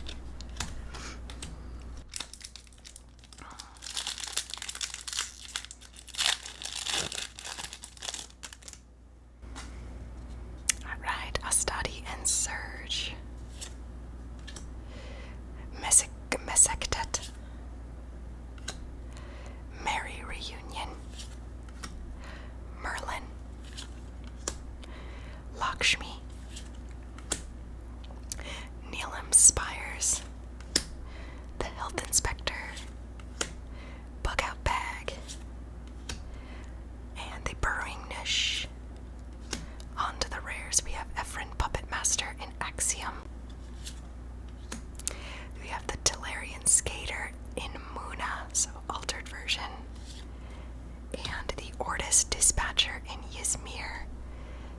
Alright, Astadi and Surge. Mesektet. Merry Reunion. Merlin. Lakshmi. Neelam Spires. The Health Inspector. Bug Out Bag. And the Burrowing Niche. On to the rares, we have Ephron Puppet Master in Axiom. We have the Tellurian Skater in Muna, so altered version. And the Ortis Dispatcher in Ysmir.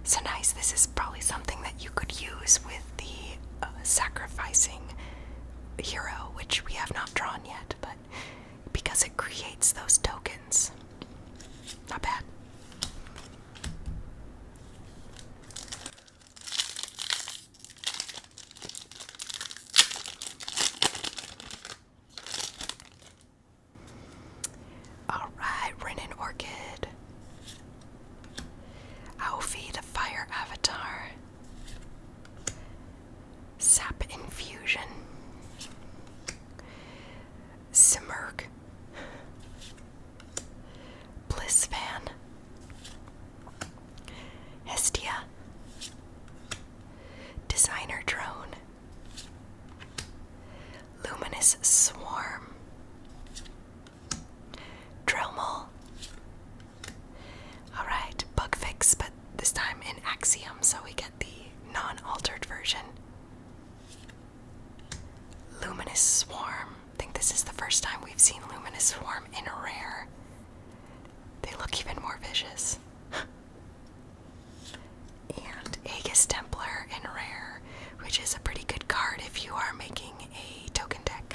So nice, this is probably something that you could use with the sacrificing hero, which we have not drawn yet, but because it creates those tokens. Not bad. Alright, Renin Orchid. Aofi, the Fire Avatar. Sap Infusion. Simurg. Bliss Fan. Hestia. Designer Drone. Luminous Swarm. Drillmole. Alright, bug fix, but this time in Axiom, so we get the non-altered version. Luminous Swarm. I think this is the first time we've seen Luminous Swarm in a rare. They look even more vicious. And Aegis Templar in rare, which is a pretty good card if you are making a token deck.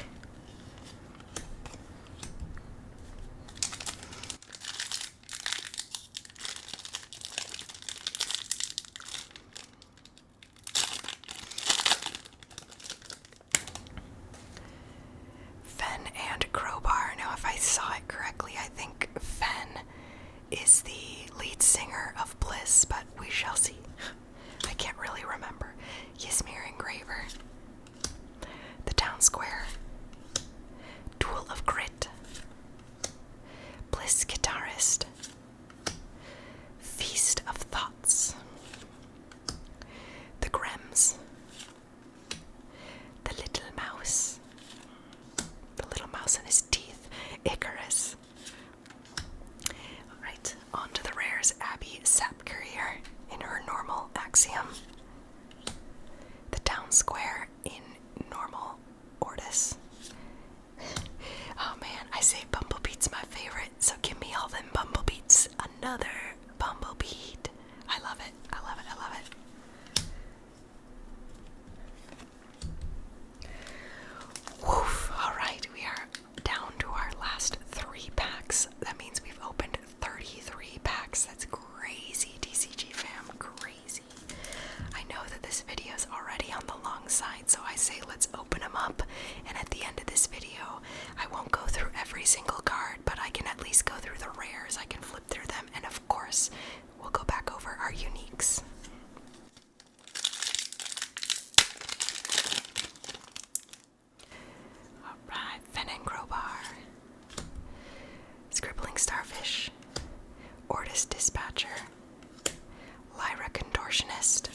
them up, and at the end of this video, I won't go through every single card, but I can at least go through the rares, I can flip through them, and of course, we'll go back over our uniques. Alright, Fenn Crowbar, Scribbling Starfish, Ortis Dispatcher, Lyra Contortionist,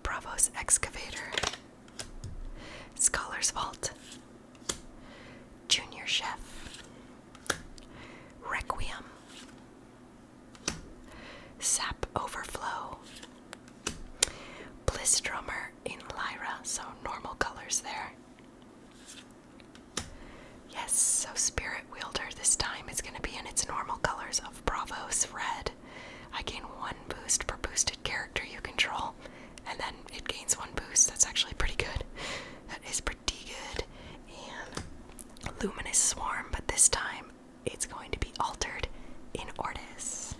Bravos Excavator, Scholar's Vault, Junior Chef, Requiem, Sap Overflow, Bliss Drummer in Lyra, so normal colors there. Yes, so Spirit Wielder this time is going to be in its normal colors of Bravos Red. I gain 1 boost per boosted character you control, and then it gains 1 boost. That's actually pretty good. That is pretty good. And Luminous Swarm, but this time it's going to be altered in Ortis.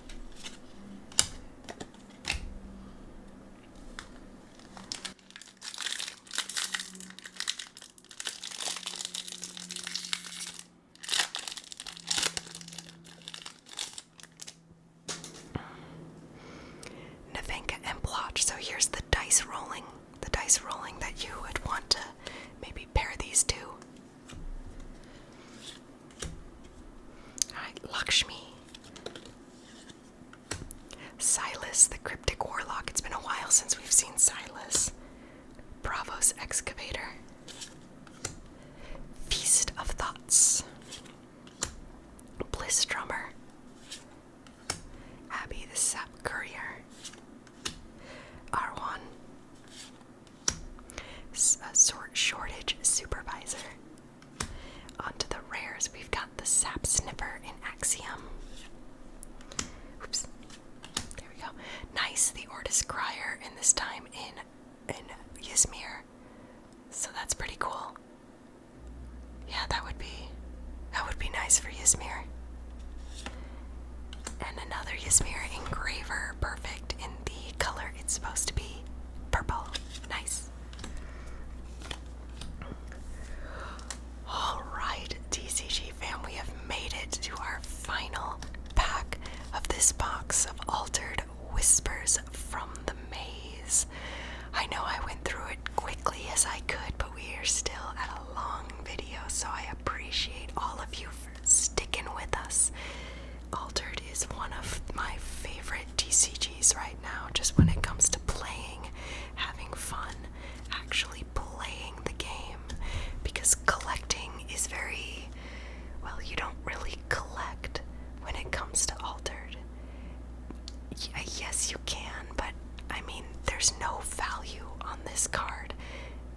So here's the dice rolling that you would want to maybe pair these two. Alright, Lakshmi, Silas, the Cryptic Warlock. It's been a while since we've seen Silas. Bravos Excavator, Feast of Thoughts, Bliss Drummer, Abby the Sap Courier, R1, Shortage Supervisor. Onto the rares, we've got the Sap Sniffer in Axiom. Oops. There we go. Nice, the Ortis Crier, and this time in Ysmir. So that's pretty cool. Yeah, that would be nice for Ysmir. And another Ysmir Engraver, perfect in the color it's supposed to be, purple. Nice. Alright, TCG fam, we have made it to our final pack of this box of Altered Whispers from the Maze. I know I went through it quickly as I could, but we are still at a long video, so I appreciate all of you for sticking with us. Altered is one of my favorite TCGs right now, just when it comes to playing, having fun, actually playing the game, because collecting is very, well, you don't really collect when it comes to Altered. Yes, you can, but I mean, there's no value on this card.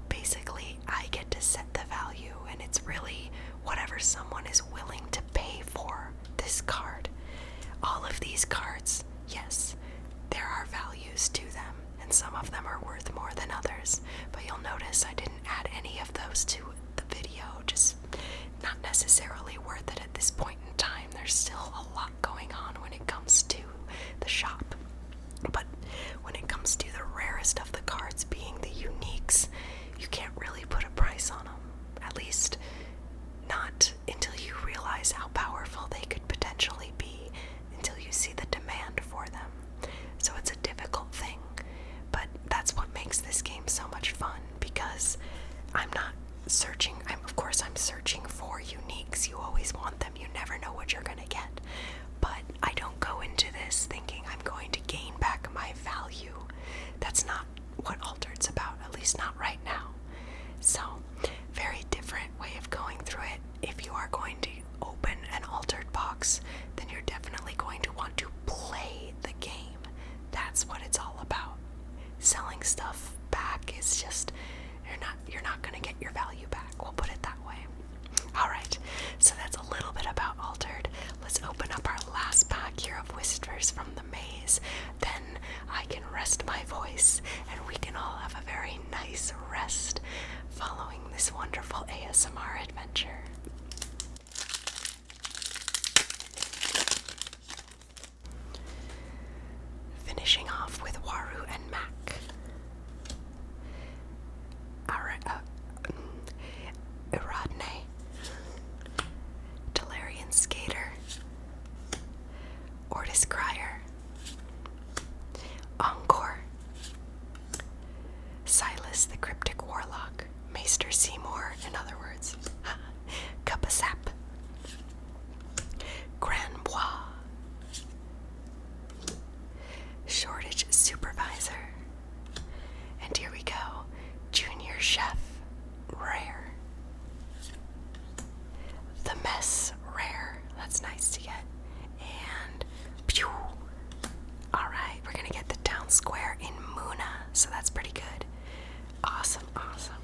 Basically, I get to set the value, and it's really whatever someone is willing to pay for this card. All of these cards, yes, there are values to them, and some of them are worth more than others, but you'll notice I didn't add any of those to the video, just not necessarily worth it at this point in time. There's still a lot going on when it comes to the shop, but when it comes to the rarest of the cards being the uniques, you can't really put a price on them, at least not until you realize how powerful they could potentially be, until you see the demand for them. So it's a difficult thing, but that's what makes this game so much fun, because I'm not searching, of course I'm searching for uniques. You always want them, you never know what you're gonna get, but I don't go into this thinking I'm going to gain back my value. That's not what Altered's about, at least not right now. So, very different way of going through it. If you are going to open an Altered box, then you're definitely going to want to play the game. That's what it's all about. Selling stuff back is just, you're not going to get your value back. We'll put it that way. Alright, so that's a little bit about Altered. Let's open up our last pack here of Whispers from the Maze. Then I can rest my voice, and we can all have a very nice rest following this wonderful ASMR adventure. Finishing off with Waru and Mac. Alright, Meister Seymour, in other words. Cup of Sap. Grand Bois. Shortage Supervisor. And here we go. Junior Chef. Rare. The Mess. Rare. That's nice to get. And pew. Alright, we're gonna get the Town Square in Muna, so that's pretty good. Awesome, awesome.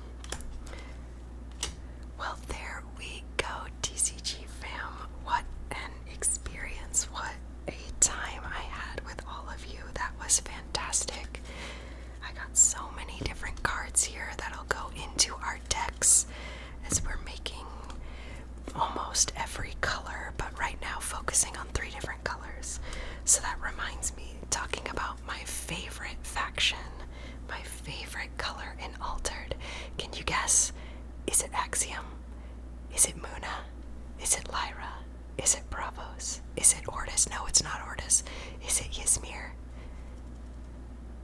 Well, there we go, TCG fam. What an experience. What a time I had with all of you. That was fantastic. I got so many different cards here that'll go into our decks as we're making almost every color, but right now focusing on 3 different colors. So that reminds me, talking about my favorite faction, my favorite color in Altered. Can you guess? Is it Axiom? Is it Muna? Is it Lyra? Is it Bravos? Is it Ortis? No, it's not Ortis. Is it Ysmir?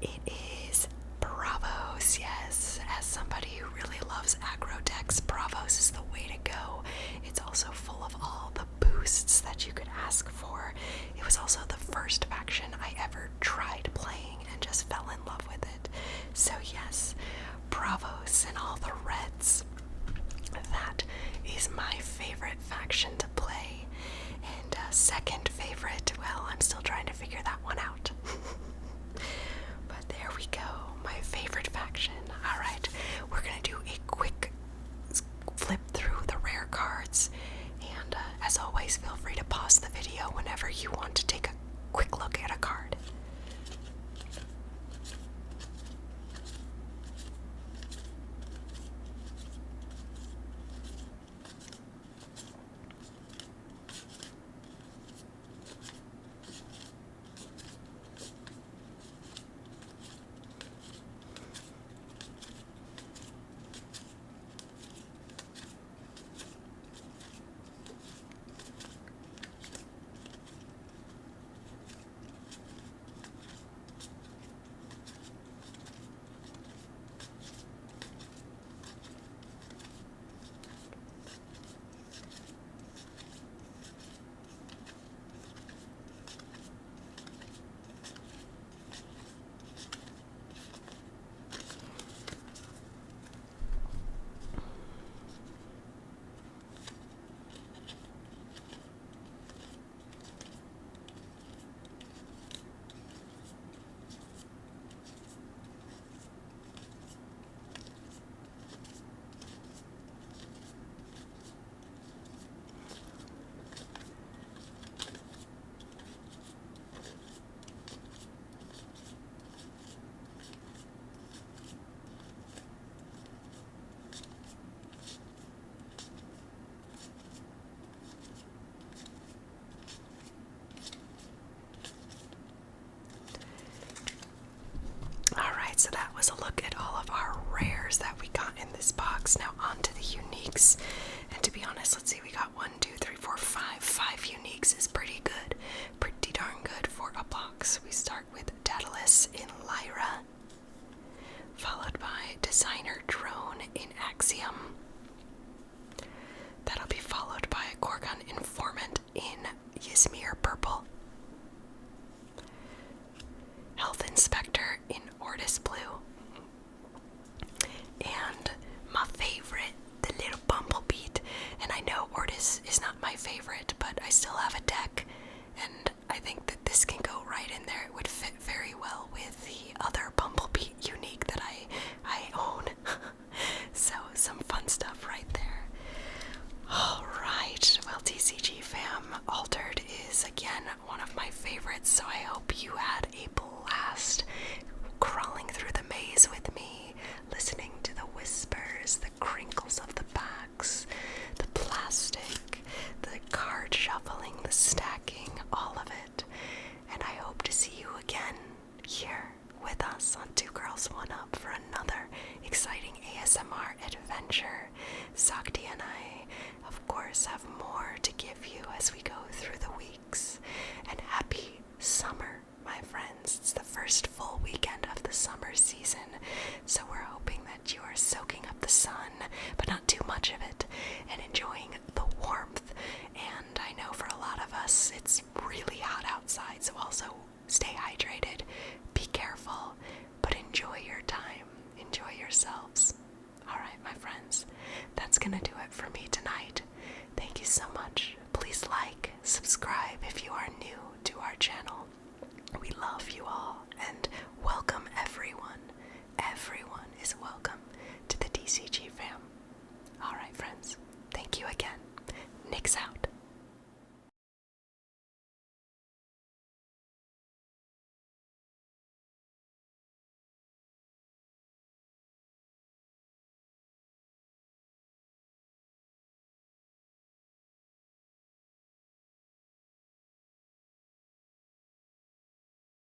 It is Bravos, yes. As somebody who really loves aggro decks, Bravos is the way to go. It's also full of all the boosts that you could ask for. It was also the first faction I ever tried playing and just fell in love with it. So yes, Bravos and all the reds. That is my favorite faction to play. And second favorite, well, I'm still trying to figure that one out. But there we go, my favorite faction. Alright, we're gonna do a quick flip through the rare cards. And as always, feel free to pause the video whenever you want to take a quick look at a card. So that was a look at all of our rares that we got in this box. Now on to the uniques. And to be honest, let's see, we got 1, 2, 3, 4, 5. 5 uniques is pretty good. Pretty darn good for a box. We start with Daedalus in Lyra, followed by Designer Drone in Axiom. That'll be followed by Gorgon Informant in Ysmir Purple, Health Inspector in Ortis Blue, and my favorite, the little Bumblebeat. And I know Ortis is not my favorite, but I still have a deck, and I think that this can go right in there. It would fit very well with the other Bumblebeat unique that I own. So some fun stuff right there. Alright, well, TCG fam, Altered is again one of my favorites, so I hope you had a blast crawling through the maze with me, listening to the whispers, the crinkles of the packs, the plastic, the card shuffling, the stacking, all of it. And I hope to see you again here with us on Two Girls One Up for another exciting ASMR adventure. Sakti and I, of course, have more to give you as we go through the weeks. And happy summer, my friends. It's the first full weekend of the summer season, so we're hoping that you are soaking up the sun, for me tonight. Thank you so much. Please like, subscribe if you are new to our channel. We love you all and welcome everyone. Everyone is welcome to the TCG fam.